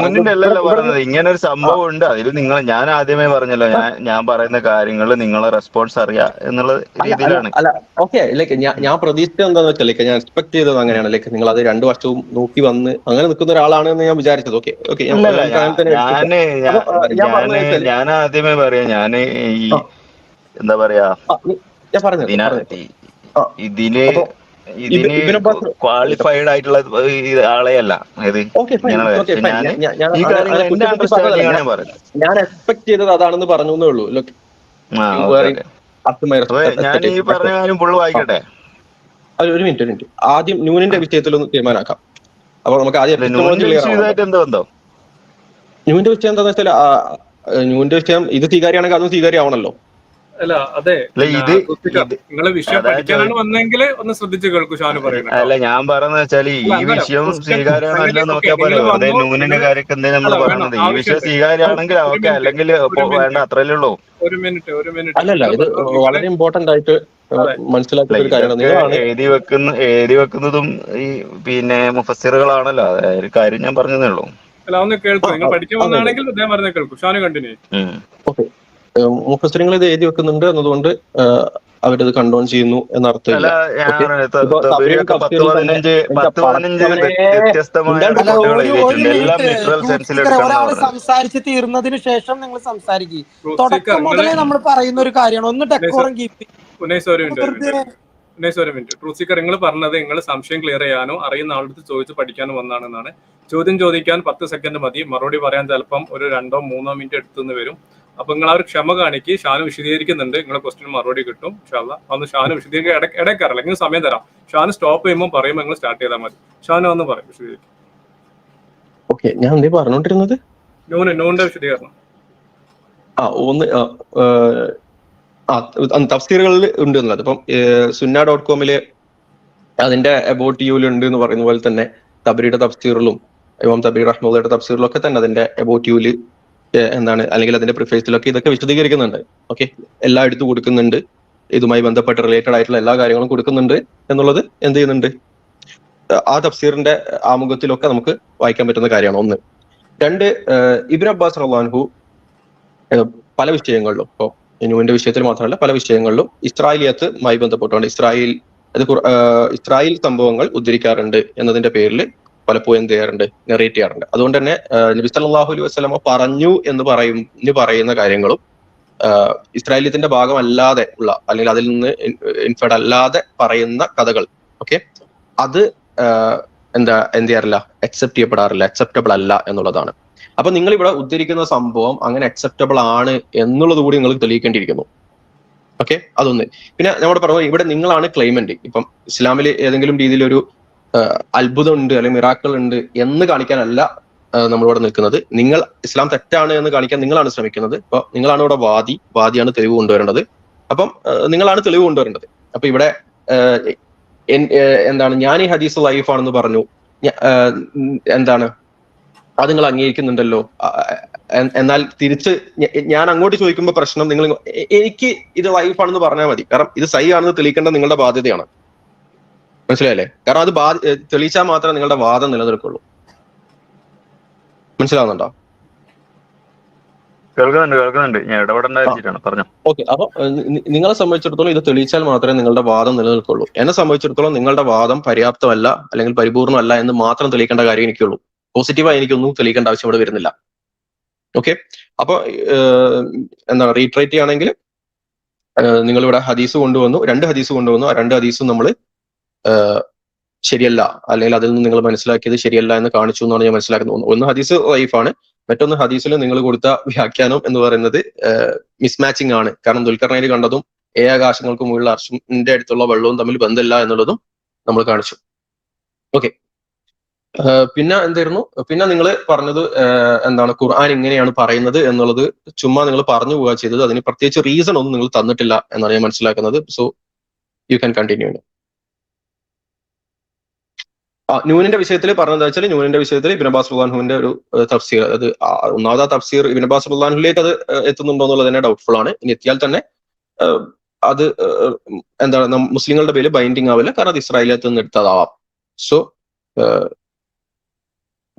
മുന്നിലല്ലോ പറഞ്ഞത്. ഇങ്ങനെ ഒരു സംഭവം ഉണ്ട്, അതിൽ ഞാൻ ആദ്യമേ പറഞ്ഞല്ലോ, ഞാൻ പറയുന്ന കാര്യങ്ങൾ നിങ്ങളെ റെസ്പോൺസ് അറിയാം എന്നുള്ള രീതിയിലാണ്. അല്ല, ഓക്കെ, ലൈക്ക് ഞാൻ പ്രതീക്ഷിച്ചത് എന്താന്ന് വെച്ചാൽ, ലൈക്ക് ഞാൻ എക്സ്പെക്ട് ചെയ്തത് അങ്ങനെയാണ്, ലൈക്ക് നിങ്ങൾ അത് 2 വർഷവും നോക്കി വന്ന് അങ്ങനെ നിൽക്കുന്ന ഒരാളാണ് എന്ന് ഞാൻ വിചാരിച്ചത്. ഓക്കെ ഓക്കെ, ഞാൻ ആദ്യമേ പറയാ, ഞാൻ ഈ എന്താ പറയാ, ഞാൻ പറഞ്ഞു ഇതിന് ക്വാളിഫൈഡ് ആയിട്ടുള്ള ആളെയല്ല ഞാൻ എക്സ്പെക്ട് ചെയ്തത് അതാണെന്ന് പറഞ്ഞു എന്നേ ഉള്ളൂ. ഞാൻ ഈ പറഞ്ഞ കാര്യം ഫുള്ള് വായിക്കട്ടെ? ഒരു മിനിറ്റ്, ആദ്യം നൂനിന്റെ വിഷയത്തിൽ ഒന്ന് തീരുമാനാക്കാം. അപ്പൊ നമുക്ക് ആദ്യം നൂനിന്റെ വിഷയം എന്താന്ന് വെച്ചാൽ, നൂനിന്റെ വിഷയം ഇത് സ്വീകാര്യമാണെങ്കിൽ അതും സ്വീകാര്യമാവണല്ലോ. അല്ല, അതെ, നിങ്ങള് വിഷയം പഠിക്കാനാണ് വന്നെങ്കിൽ ഒന്ന് ശ്രദ്ധിച്ചു കേൾക്കൂ ഷാനു പറയുന്നത്. അല്ല, ഞാൻ പറയുന്നത് വെച്ചാൽ ഈ വിഷയം സ്വീകാര്യമല്ല നോക്കിയാൽ പോലെ വെറുതെ നൂനിന്റെ കാര്യമൊക്കെ എന്താ നമ്മൾ പറയുന്നത്. ഈ വിഷയം സ്വീകാര്യമാണെങ്കിൽ ഓക്കെ, അല്ലെങ്കിൽ വേണ്ട, അത്രയല്ലേ ഉള്ളൂ. ഒരു മിനിറ്റ് അല്ലല്ല, ഇത് വളരെ ഇമ്പോർട്ടന്റ് ആയിട്ട് മനസ്സിലാക്കുന്ന ഒരു കാര്യമാണ്. എഴുതി വെക്കുന്നതും ഈ പിന്നെ മുഫസ്സിറുകളാണല്ലോ, ഒരു കാര്യം ഞാൻ പറഞ്ഞതേ ഉള്ളൂ. അല്ല, ഒന്ന് കേൾക്കൂ, നിങ്ങൾ പഠിക്കാൻ വന്നാണെങ്കിൽ അദ്ദേഹം പറഞ്ഞ കേൾക്കൂ. ഷാനു കണ്ടിന്യൂ. ഓക്കെ, മുഫസ്സിറുകൾ ഇത് എഴുതി വെക്കുന്നുണ്ട് എന്നതുകൊണ്ട് അവരത് കണ്ടോൺ ചെയ്യുന്നു എന്നർത്ഥമില്ല. ഒരാൾ സംസാരിച്ച് തീർന്നതിന് ശേഷം നിങ്ങൾ സംസാരിക്കും. തുടക്കം മുതലേ നമ്മൾ പറയുന്ന ഒരു കാര്യമാണ്, ഒന്ന് ഡെക്കോറം കീപ്പ്. ട്രൂത്ത് സീക്കർ, നിങ്ങൾ പറഞ്ഞത് നിങ്ങൾ സംശയം ക്ലിയർ ചെയ്യാനോ അറിയുന്ന ആളുടെ ചോദിച്ച് പഠിക്കാനോ വന്നാണെന്നാണ്. ചോദ്യം ചോദിക്കാൻ 10 സെക്കൻഡ് മതി, മറുപടി പറയാൻ ചിലപ്പം ഒരു 2-3 മിനിറ്റ് എടുത്തുനിന്ന് വരും. അപ്പൊ നിങ്ങൾ ആ ഒരു ക്ഷമ കാണിക്ക്. ഷാനു വിശദീകരിക്കുന്നുണ്ട്, നിങ്ങളെ ക്വസ്റ്റിന് മറുപടി കിട്ടും ഇൻഷാല്ലാ. അന്ന് ഷാനു വിശദീകരിക്കാൻ ഇടയ്ക്കാറില്ല, നിങ്ങൾ സമയം തരാം. ഷാനു സ്റ്റോപ്പ് ചെയ്യുമ്പോൾ പറയുമ്പോൾ നിങ്ങൾ സ്റ്റാർട്ട് ചെയ്താൽ മതി. ഷാനു ഒന്ന് പറയും, വിശദീകരിക്കും. ഓക്കെ, ഞാൻ എന്തേ പറഞ്ഞോണ്ടിരുന്നത്? നൂന്റെ വിശദീകരണം. തഫ്സീറുകളിൽ ഉണ്ട് എന്നുള്ളത്. ഇപ്പം സുന്ന.com അതിന്റെ അബൌട്ട് യുവിൽ ഉണ്ട് എന്ന് പറയുന്ന പോലെ തന്നെ തബരിയുടെ തഫ്സീറിലും ഇമാം തബരി റഹ്മത്തുള്ളാഹിയുടെ തഫ്സീറിലും ഒക്കെ തന്നെ അതിന്റെ അബൌട്ട് യുവിൽ എന്താണ്, അല്ലെങ്കിൽ അതിന്റെ പ്രിഫേസിലൊക്കെ ഇതൊക്കെ വിശദീകരിക്കുന്നുണ്ട്. ഓക്കെ, എല്ലാം എടുത്തു കൊടുക്കുന്നുണ്ട്, ഇതുമായി ബന്ധപ്പെട്ട് റിലേറ്റഡ് ആയിട്ടുള്ള എല്ലാ കാര്യങ്ങളും കൊടുക്കുന്നുണ്ട് എന്നുള്ളത് എന്ത് ചെയ്യുന്നുണ്ട്, ആ തഫ്സീറിന്റെ ആമുഖത്തിലൊക്കെ നമുക്ക് വായിക്കാൻ പറ്റുന്ന കാര്യമാണ്. 1. 2, ഇബ്നു അബ്ബാസ് റളിയല്ലാഹു അൻഹു പല വിഷയങ്ങളിലും, ഇപ്പോൾ നൂന്റെ വിഷയത്തിൽ മാത്രമല്ല പല വിഷയങ്ങളിലും ഇസ്രായേലിയത്തുമായി ബന്ധപ്പെട്ടുകൊണ്ട് ഇസ്രായേൽ സംഭവങ്ങൾ ഉദ്ധരിക്കാറുണ്ട് എന്നതിന്റെ പേരിൽ പലപ്പോഴും എന്ത് ചെയ്യാറുണ്ട്, നെറേറ്റ് ചെയ്യാറുണ്ട്. അതുകൊണ്ട് തന്നെ നബി സല്ലല്ലാഹു അലൈഹി വസല്ലമ പറഞ്ഞു എന്ന് പറയുന്ന കാര്യങ്ങളും ഇസ്രായേലിയത്തിന്റെ ഭാഗമല്ലാതെ ഉള്ള, അല്ലെങ്കിൽ അതിൽ നിന്ന് ഇൻഫേർഡ് അല്ലാതെ പറയുന്ന കഥകൾ, ഓക്കെ, അത് എന്ത് ചെയ്യാറില്ല, അക്സെപ്റ്റബിൾ അല്ല എന്നുള്ളതാണ്. അപ്പൊ നിങ്ങൾ ഇവിടെ ഉദ്ധരിക്കുന്ന സംഭവം അങ്ങനെ അക്സെപ്റ്റബിൾ ആണ് എന്നുള്ളത് കൂടി നിങ്ങൾ തെളിയിക്കേണ്ടിയിരിക്കുന്നു. ഓക്കെ, അതൊന്ന്. പിന്നെ നമ്മുടെ പറഞ്ഞു ഇവിടെ നിങ്ങളാണ് ക്ലെയിമന്റ്. ഇപ്പം ഇസ്ലാമിൽ ഏതെങ്കിലും രീതിയിലൊരു അത്ഭുതം ഉണ്ട് അല്ലെങ്കിൽ മിറാക്കൾ ഉണ്ട് എന്ന് കാണിക്കാനല്ല നമ്മളിവിടെ നിൽക്കുന്നത്. നിങ്ങൾ ഇസ്ലാം തെറ്റാണ് എന്ന് കാണിക്കാൻ നിങ്ങളാണ് ശ്രമിക്കുന്നത്. അപ്പൊ നിങ്ങളാണ് ഇവിടെ വാദിയാണ് തെളിവ് കൊണ്ടുവരേണ്ടത്. അപ്പം നിങ്ങളാണ് തെളിവ് കൊണ്ടുവരേണ്ടത്. അപ്പൊ ഇവിടെ എന്താണ്, ഞാൻ ഈ ഹദീസ് ലൈഫാണെന്ന് പറഞ്ഞു, എന്താണ് അത് നിങ്ങൾ അംഗീകരിക്കുന്നുണ്ടല്ലോ. എന്നാൽ തിരിച്ച് ഞാൻ അങ്ങോട്ട് ചോദിക്കുമ്പോൾ പ്രശ്നം, നിങ്ങൾ എനിക്ക് ഇത് ലൈഫാണെന്ന് പറഞ്ഞാൽ മതി, കാരണം ഇത് സഹി ആണെന്ന് തെളിയിക്കേണ്ട നിങ്ങളുടെ ബാധ്യതയാണ്. മനസ്സിലായല്ലേ? കാരണം അത് തെളിയിച്ചാൽ മാത്രമേ നിങ്ങളുടെ വാദം നിലനിൽക്കുള്ളൂ. മനസ്സിലാവുന്നുണ്ടോ? കേൾക്കുന്നുണ്ട്. ഞാൻ ഇടപെടേണ്ട പറഞ്ഞു. ഓക്കെ, അപ്പൊ നിങ്ങളെ സംബന്ധിച്ചിടത്തോളം ഇത് തെളിയിച്ചാൽ മാത്രമേ നിങ്ങളുടെ വാദം നിലനിൽക്കുള്ളൂ. എന്നെ സംബന്ധിച്ചിടത്തോളം നിങ്ങളുടെ വാദം പര്യാപ്തമല്ല അല്ലെങ്കിൽ പരിപൂർണ്ണമല്ല എന്ന് മാത്രം തെളിയിക്കേണ്ട കാര്യം എനിക്കുള്ളൂ. പോസിറ്റീവായി എനിക്കൊന്നും തെളിയിക്കേണ്ട ആവശ്യം ഇവിടെ വരുന്നില്ല. ഓക്കെ, അപ്പൊ എന്താണ് റീട്രേറ്റ് ചെയ്യുകയാണെങ്കിൽ നിങ്ങളിവിടെ ഹദീസ് കൊണ്ടുവന്നു, 2 ഹദീസ് കൊണ്ടുവന്നു. ആ 2 ഹദീസും നമ്മൾ ശരിയല്ല, അല്ലെങ്കിൽ അതിൽ നിന്ന് നിങ്ങൾ മനസ്സിലാക്കിയത് ശരിയല്ല എന്ന് കാണിച്ചു എന്നാണ് ഞാൻ മനസ്സിലാക്കുന്നത്. ഒന്ന് ഹദീസ് ലൈഫാണ്, മറ്റൊന്ന് ഹദീസിൽ നിങ്ങൾ കൊടുത്ത വ്യാഖ്യാനം എന്ന് പറയുന്നത് മിസ്മാച്ചിങ് ആണ്. കാരണം ദുൽഖർനൈന് കണ്ടതും ആകാശങ്ങൾക്ക് മുകളിൽ അർഷിന്റെ അടുത്തുള്ള വെള്ളവും തമ്മിൽ ബന്ധമില്ല എന്നുള്ളതും നമ്മൾ കാണിച്ചു. ഓക്കെ, പിന്നെ എന്തായിരുന്നു, പിന്നെ നിങ്ങൾ പറഞ്ഞത് എന്താണ് ഖുർആൻ ഇങ്ങനെയാണ് പറയുന്നത് എന്നുള്ളത് ചുമ്മാ നിങ്ങൾ പറഞ്ഞു പോവുക ചെയ്തത്. അതിന് പ്രത്യേകിച്ച് റീസൺ ഒന്നും നിങ്ങൾ തന്നിട്ടില്ല എന്നാണ് ഞാൻ മനസ്സിലാക്കുന്നത്. So you can continue. നൂനിന്റെ വിഷയത്തിൽ പറഞ്ഞത് വെച്ചാൽ, നൂനിന്റെ വിഷയത്തിൽ ഇബ്നു അബ്ബാസ് റളിയല്ലാഹുവിന്റെ ഒരു തഫ്സീർ, അത് ഒന്നാമത് ആ തഫ്സീർ ഇബ്നു അബ്ബാസ് റളിയല്ലാഹുവിലേക്ക് അത് എത്തുന്നുണ്ടോ എന്നുള്ളത് തന്നെ ഡൗട്ട്ഫുൾ ആണ്. ഇനി എത്തിയാൽ തന്നെ അത് എന്താണ് മുസ്ലിങ്ങളുടെ പേര് ബൈൻഡിങ് ആവില്ല, കാരണം അത് ഇസ്രായേലിയത്ത് നിന്ന് എടുത്തതാവാം. സോ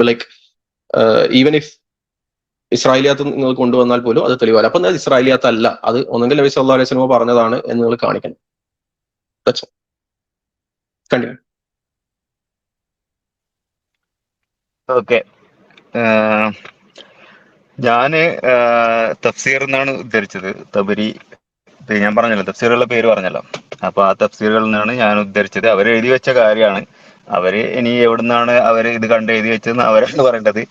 ലൈക്ക് ഈവൻ ഇഫ് ഇസ്രായേലിയത്ത് നിങ്ങൾ കൊണ്ടുവന്നാൽ പോലും അത് തെളിവല്ല. അപ്പൊ അത് ഇസ്രായേലിയത്ത് അല്ല, അത് ഒന്നെങ്കിൽ നബി സല്ലല്ലാഹു അലൈഹി വസല്ലം പറഞ്ഞതാണ് എന്ന് നിങ്ങൾ കാണിക്കണം. കണ്ടിന്യൂ. ഓക്കെ, ഞാന് തഫ്സീർ എന്നാണ് ഉദ്ധരിച്ചത്. തബരി, ഞാൻ പറഞ്ഞല്ലോ തഫ്സീറുകളുടെ പേര് പറഞ്ഞല്ലോ. അപ്പൊ ആ തഫ്സീറുകളിൽ നിന്നാണ് ഞാൻ ഉദ്ധരിച്ചത്. അവർ എഴുതി വെച്ച കാര്യമാണ്. അവര് ഇനി എവിടുന്നാണ് അവര് ഇത് കണ്ട് എഴുതി വെച്ചതെന്ന് അവരാണ് പറയേണ്ടത്.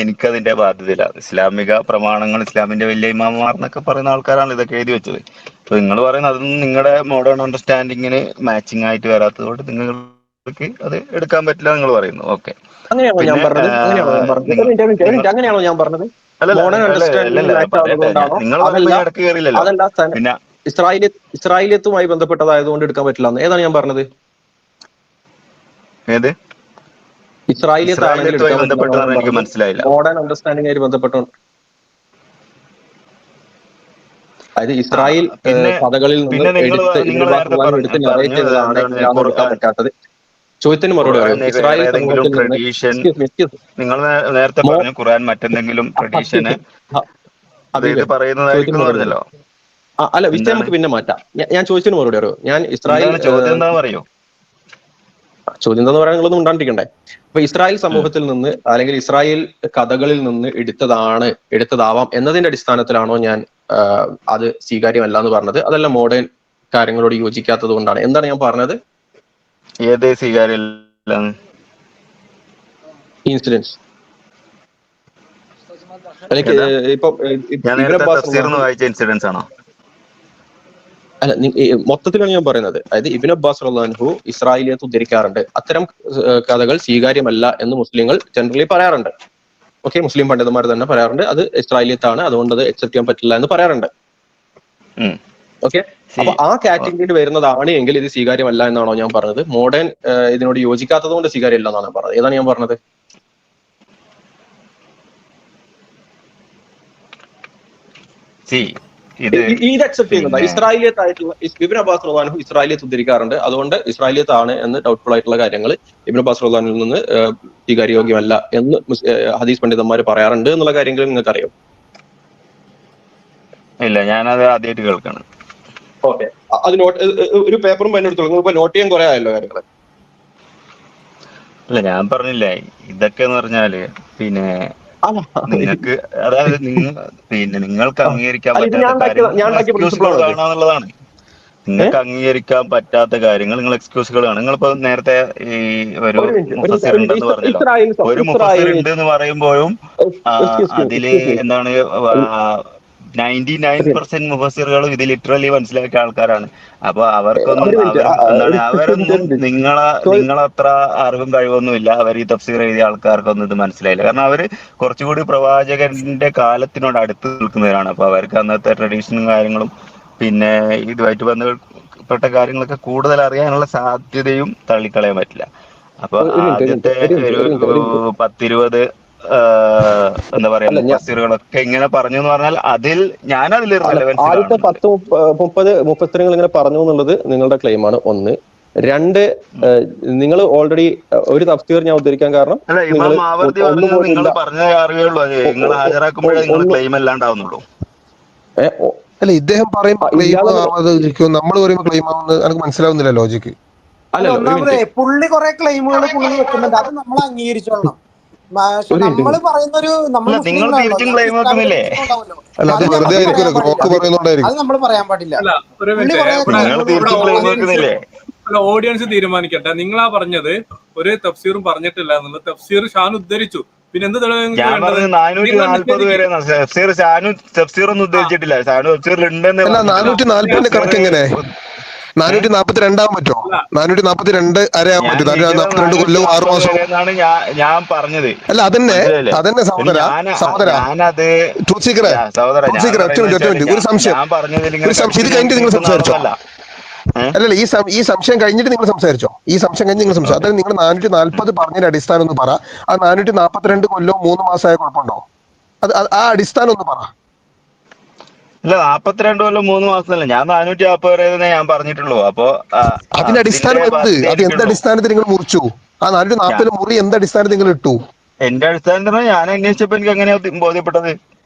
എനിക്കതിന്റെ ബാധ്യതയില്ല. ഇസ്ലാമിക പ്രമാണങ്ങൾ, ഇസ്ലാമിന്റെ വലിയ ഇമാമാർ എന്നൊക്കെ പറയുന്ന ആൾക്കാരാണ് ഇതൊക്കെ എഴുതി വെച്ചത്. അപ്പൊ നിങ്ങൾ പറയുന്നത് അതൊന്നും നിങ്ങളുടെ മോഡേൺ അണ്ടർസ്റ്റാൻഡിങ്ങിന് മാച്ചിങ് ആയിട്ട് വരാത്തത് കൊണ്ട് നിങ്ങൾക്ക് അത് എടുക്കാൻ പറ്റില്ല നിങ്ങൾ പറയുന്നു. ഓക്കെ, അങ്ങനെയാണോ ഞാൻ പറഞ്ഞത്? അങ്ങനെയാണോ ഞാൻ പറഞ്ഞത്? മോഡേൺ അണ്ടർസ്റ്റാൻഡിംഗ് ഇടക്ക് കയറില്ലല്ലോ. പിന്നെ ഇസ്രായേലിയത്തുമായി ബന്ധപ്പെട്ടതായതുകൊണ്ട് എടുക്കാൻ പറ്റില്ല. ഏതാണ് ഞാൻ പറഞ്ഞത്? ഏത് ഇസ്രായേലിയത്തുമായി ബന്ധപ്പെട്ടതാണ് എനിക്ക് മനസ്സിലായില്ല. മോഡേൺ അണ്ടർസ്റ്റാൻഡിംഗ് ആയിട്ട് ബന്ധപ്പെട്ടുണ്ട്. അതായത് ഇസ്രായേൽ കഥകളിൽ നിന്ന് എടുത്ത് നറേറ്റ് ചെയ്തതാണ് എടുക്കാൻ പറ്റാത്തത്. ചോദ്യത്തിന് മറുപടി പറയും. ഇസ്രായേൽ നിങ്ങൾ നേരത്തെ പറഞ്ഞു ഖുർആൻ മറ്റെന്തെങ്കിലും ട്രഡീഷന് പറയുന്നതായിരിക്കും പറഞ്ഞല്ലോ. അല്ല, വിഷയം നമുക്ക് പിന്നെ മാറ്റാം. ഞാൻ ചോദിച്ചതിന് മറുപടി അറിയോ? ഞാൻ ഇസ്രായേൽ ചോദ്യം എന്താ പറയൂ. ചോദ്യം എന്താന്ന് പറയാൻ നിങ്ങളൊന്നും ഉണ്ടാണ്ടിരിക്കണ്ടേ? അപ്പൊ ഇസ്രായേൽ സമൂഹത്തിൽ നിന്ന് അല്ലെങ്കിൽ ഇസ്രായേൽ കഥകളിൽ നിന്ന് എടുത്തതാവാം എന്നതിന്റെ അടിസ്ഥാനത്തിലാണോ ഞാൻ അത് സ്വീകാര്യമല്ല എന്ന് പറഞ്ഞത്? അതല്ല മോഡേൺ കാര്യങ്ങളോട് യോജിക്കാത്തത് കൊണ്ടാണ്? എന്താണ് ഞാൻ പറഞ്ഞത്? ഏത് സ്വീകാര്യമല്ല? ഇൻസിഡൻസ്. വായിച്ച ഇൻസിഡൻസ് ആണോ? അല്ല, മൊത്തത്തിലാണ് ഞാൻ പറയുന്നത്. അതായത് ഇബ്നു അബ്ബാസ് റളിയല്ലാഹു അൻഹു ഇസ്രായേലിയത്ത് ഉദ്ധരിക്കാറുണ്ട്. അത്തരം കഥകൾ സ്വീകാര്യമല്ല എന്ന് മുസ്ലിങ്ങൾ ജനറലി പറയാറുണ്ട്. ഓക്കെ, മുസ്ലിം പണ്ഡിതന്മാർ തന്നെ പറയാറുണ്ട് അത് ഇസ്രായേലിയത്താണ്, അതുകൊണ്ട് അത് അക്സെപ്റ്റ് ചെയ്യാൻ പറ്റില്ല എന്ന് പറയാറുണ്ട്. ഓക്കെ, അപ്പൊ ആ കാറ്റഗറിയിൽ വരുന്നതാണ് എങ്കിൽ ഇത് സ്വീകാര്യമല്ല എന്നാണോ ഞാൻ പറഞ്ഞത്? മോഡേൺ ഇതിനോട് യോജിക്കാത്തത് കൊണ്ട് സ്വീകാര്യമല്ല എന്നാണ് പറഞ്ഞത്. ഏതാണ് ഞാൻ പറഞ്ഞത്? ഇത് അക്സെപ്റ്റ് ചെയ്യുന്നുണ്ട്. ഇസ്രായേലിയത്തായിട്ടുള്ള ഇബ്നു അബ്ബാസ് റളിയല്ലാഹു അൻഹു ഇസ്രായേലിയത്ത് ഉദ്ധരിക്കാറുണ്ട്, അതുകൊണ്ട് ഇസ്രായേലിയത്താണ് എന്ന് ഡൗട്ട്ഫുൾ ആയിട്ടുള്ള കാര്യങ്ങൾ ഇബ്നു അബ്ബാസ് റളിയല്ലാഹു അൻഹുവിൽ നിന്ന് സ്വീകാര്യോഗ്യമല്ല എന്ന് ഹദീസ് പണ്ഡിതന്മാർ പറയാറുണ്ട് എന്നുള്ള കാര്യങ്ങൾ നിങ്ങൾക്ക് അറിയാം? ഇല്ല, ഞാനത് ആദ്യമായിട്ട് കേൾക്കാണ്. ഓക്കെ, അത് ഒരു പേപ്പറും പെന്നും എടുത്തോളൂ. നിങ്ങൾക്ക് നോട്ട് ചെയ്യാൻ കുറെ ആയല്ലോ കാര്യങ്ങൾ. അല്ല, ഞാൻ പറഞ്ഞില്ലേ ഇതൊക്കെ എന്ന് പറഞ്ഞാല് പിന്നെ നിങ്ങൾക്ക്, അതായത് നിങ്ങൾക്ക് അംഗീകരിക്കാൻ പറ്റാത്ത കാര്യങ്ങളാണെന്നുള്ളതാണ്. നിങ്ങൾക്ക് അംഗീകരിക്കാൻ പറ്റാത്ത കാര്യങ്ങൾ നിങ്ങൾ എക്സ്ക്യൂസുകളാണ്. നിങ്ങളിപ്പോ നേരത്തെ ഈ ഒരു മുഫസ്സിർ ഉണ്ടെന്ന് പറഞ്ഞല്ലോ. ഒരു മുഫസ്സിർ ഉണ്ട് എന്ന് പറയുമ്പോഴും അതില് എന്താണ് 99% മുഫസ്സിറുകളും ഇത് ലിറ്ററലി മനസ്സിലാക്കിയ ആൾക്കാരാണ്. അപ്പൊ അവർക്കൊന്നും ഒരു മിനിറ്റ്, എന്താണ് ഒരു അവരൊന്നും മിനിറ്റ്. നിങ്ങളത്ര അറിവും കഴിവൊന്നുമില്ല. അവർ ഈ തഫ്സീർ എഴുതിയ ആൾക്കാർക്കൊന്നും ഇത് മനസ്സിലായില്ല. കാരണം അവര് കുറച്ചുകൂടി പ്രവാചകന്റെ കാലത്തിനോട് അടുത്ത് നിൽക്കുന്നവരാണ്. അപ്പൊ അവർക്ക് അന്നത്തെ ട്രഡീഷനും കാര്യങ്ങളും പിന്നെ ഇതുമായിട്ട് ബന്ധപ്പെട്ട കാര്യങ്ങളൊക്കെ കൂടുതൽ അറിയാനുള്ള സാധ്യതയും തള്ളിക്കളയാൻ പറ്റില്ല. അപ്പൊ ഒരു മിനിറ്റ്, ഒരു മിനിറ്റ്, ആദ്യത്തെ ഒരു മിനിറ്റ്, ഒരു ഒരു മിനിറ്റ്, ഒരു മിനിറ്റ്. 10-20 എന്താ പറയാ അല്ല മുഫസ്സിറുകളൊക്കെ ഇങ്ങനെ പറഞ്ഞു എന്ന് പറഞ്ഞാൽ ഞാനതിൽ റെലവൻസ് ആദ്യത്തെ കാണുന്നുണ്ട്. 10-30 മുപ്പത്തിരങ്ങൾ ഇങ്ങനെ പറഞ്ഞു എന്നുള്ളത് നിങ്ങളുടെ ക്ലെയിമാണ്. ഒന്ന്. രണ്ട്, നിങ്ങൾ ഓൾറെഡി ഒരു തഫ്സീർ ഞാൻ ഉദ്ധരിക്കാൻ കാരണം അല്ല, നിങ്ങൾ ഇമാം മാവർദി ഒന്നും പറഞ്ഞത് പോലും നിങ്ങൾ ഇല്ല. പറഞ്ഞ അറിയുള്ളൂ. അത് നിങ്ങൾ ഹാജരാക്കുമ്പോഴേ നിങ്ങൾ ഒന്ന് ക്ലെയിം അല്ലാണ്ടാവുന്നുള്ളൂ. അല്ല, ഇദ്ദേഹം പറയുമ്പോൾ ക്ലെയിം ഇയാളെ ആവാതിരിക്കും, നമ്മൾ പറയുമ്പോൾ ക്ലെയിം ആവുന്നത് എനിക്ക് മനസ്സിലാവുന്നില്ല ലോജിക്ക്. അല്ല, അല്ലല്ലോ, ഒരു ഒന്നാമതേ മിനിറ്റ്, പുള്ളി കുറെ ക്ലെയിമുകൾ പുള്ളി വെക്കുന്നുണ്ട്, അത് നമ്മൾ അംഗീകരിച്ചോളണം. പക്ഷെ ഒരു നമ്മൾ മിനിറ്റ്. പറയുന്നൊരു നമ്മൾ അല്ല, നിങ്ങൾ മുസ്ലിങ്ങളാണല്ലോ, തിരിച്ചും ഞങ്ങൾക്ക് ക്ലെയിം ഇസ്ലാമിക വെക്കുന്നില്ലേ? വീക്ഷണം ഉണ്ടാവുമല്ലോ. അല്ല, അത് അത് വെറുതെ നമുക്ക് ആയിരിക്കുമല്ലോ, പറയാൻ പാടില്ല, ഗ്രോക്ക് പറയുന്നോണ്ടായിരിക്കും. അത് നമ്മൾ പറയാൻ പാടില്ല. അല്ല, ഒരു പുള്ളി മിനിറ്റ്. കുറെ നിങ്ങൾ ക്ലെയിമുകൾ തിരിച്ചും ക്ലെയിം വെക്കുന്നില്ലേ? അല്ല, ഓഡിയൻസ് തീരുമാനിക്കട്ടെ. നിങ്ങളാ പറഞ്ഞത് ഒരു തഫ്സീറും പറഞ്ഞിട്ടില്ല എന്നുള്ളത്. തഫ്സീർ ഷാൻ ഉദ്ധരിച്ചു. പിന്നെ എന്ത് തെളിവ് നിങ്ങൾക്ക് ഞാൻ വേണ്ടത്? പറഞ്ഞത് നിങ്ങൾ 440 വരെ തഫ്സീർ ഒന്നും ഉദ്ദേശിച്ചിട്ടില്ല. ഷാനു തഫ്സീറിൽ ഉണ്ടെന്നേ അല്ല, പറഞ്ഞിട്ടുള്ളൂ. 440 കണക്ക് എങ്ങനെ? 442 ആവാൻ പറ്റുമോ? അല്ല, 442 അരയാവാൻ ഞാൻ പറ്റും? 442 കൊല്ലവും 6 440 മാസവും. വരെ എന്നാണ് ഞാൻ പറഞ്ഞത്. അല്ല, അതന്നെ മനസ്സിലായില്ലേ? അതന്നെ സഹോദര, ഞാനത് ട്രൂത്ത് സീക്കറെ, സഹോദര, ട്രൂത്ത് ഞാൻ സീക്കറെ, ഒറ്റ പറയുന്നത് മിനിറ്റ്, വെച്ചാല് ഒരു സംശയം, ഞാൻ പറഞ്ഞതിൽ ഒരു ഇങ്ങനെ സംശയം. ഇത് കടിച്ചു കഴിഞ്ഞിട്ട് നിങ്ങൾ നിൽക്കുന്ന സംസാരിച്ചോ? ആളൊന്നല്ല. അല്ലല്ല, ഈ സംശയം കഴിഞ്ഞിട്ട് നിങ്ങൾ സംസാരിച്ചോ? ഈ സംശയം കഴിഞ്ഞ് നിങ്ങൾ സംസാരിച്ചു. ഓക്കെ. അതായത് നിങ്ങൾ 440 പറഞ്ഞതിന്റെ അടിസ്ഥാനം ഒന്ന് പറ. ആ 442 കൊല്ലവും 3 മാസമായ കുഴപ്പമുണ്ടോ? ആ അടിസ്ഥാനം ഒന്ന് പറ. ഇല്ല, 42 കൊല്ലം 3 മാസമല്ല, ഞാൻ 440 വരെ ഞാൻ പറഞ്ഞിട്ടുള്ളൂ. അപ്പൊ അതിന്റെ അതിന്റെ അടിസ്ഥാനം എന്ത്? അത് എന്ത് ബാധ്യതയായിരിക്കുള്ളൂ. അടിസ്ഥാനത്തിൽ നിങ്ങൾ മുറിച്ചു? ആ 440 മുറി എന്ത് അടിസ്ഥാനത്തിൽ നിങ്ങൾ ഇട്ടു? എന്റെ അടിസ്ഥാനത്തിൽ ഞാൻ അന്വേഷിച്ചപ്പോ എനിക്ക് എങ്ങനെയാ ബോധ്യപ്പെട്ടത്?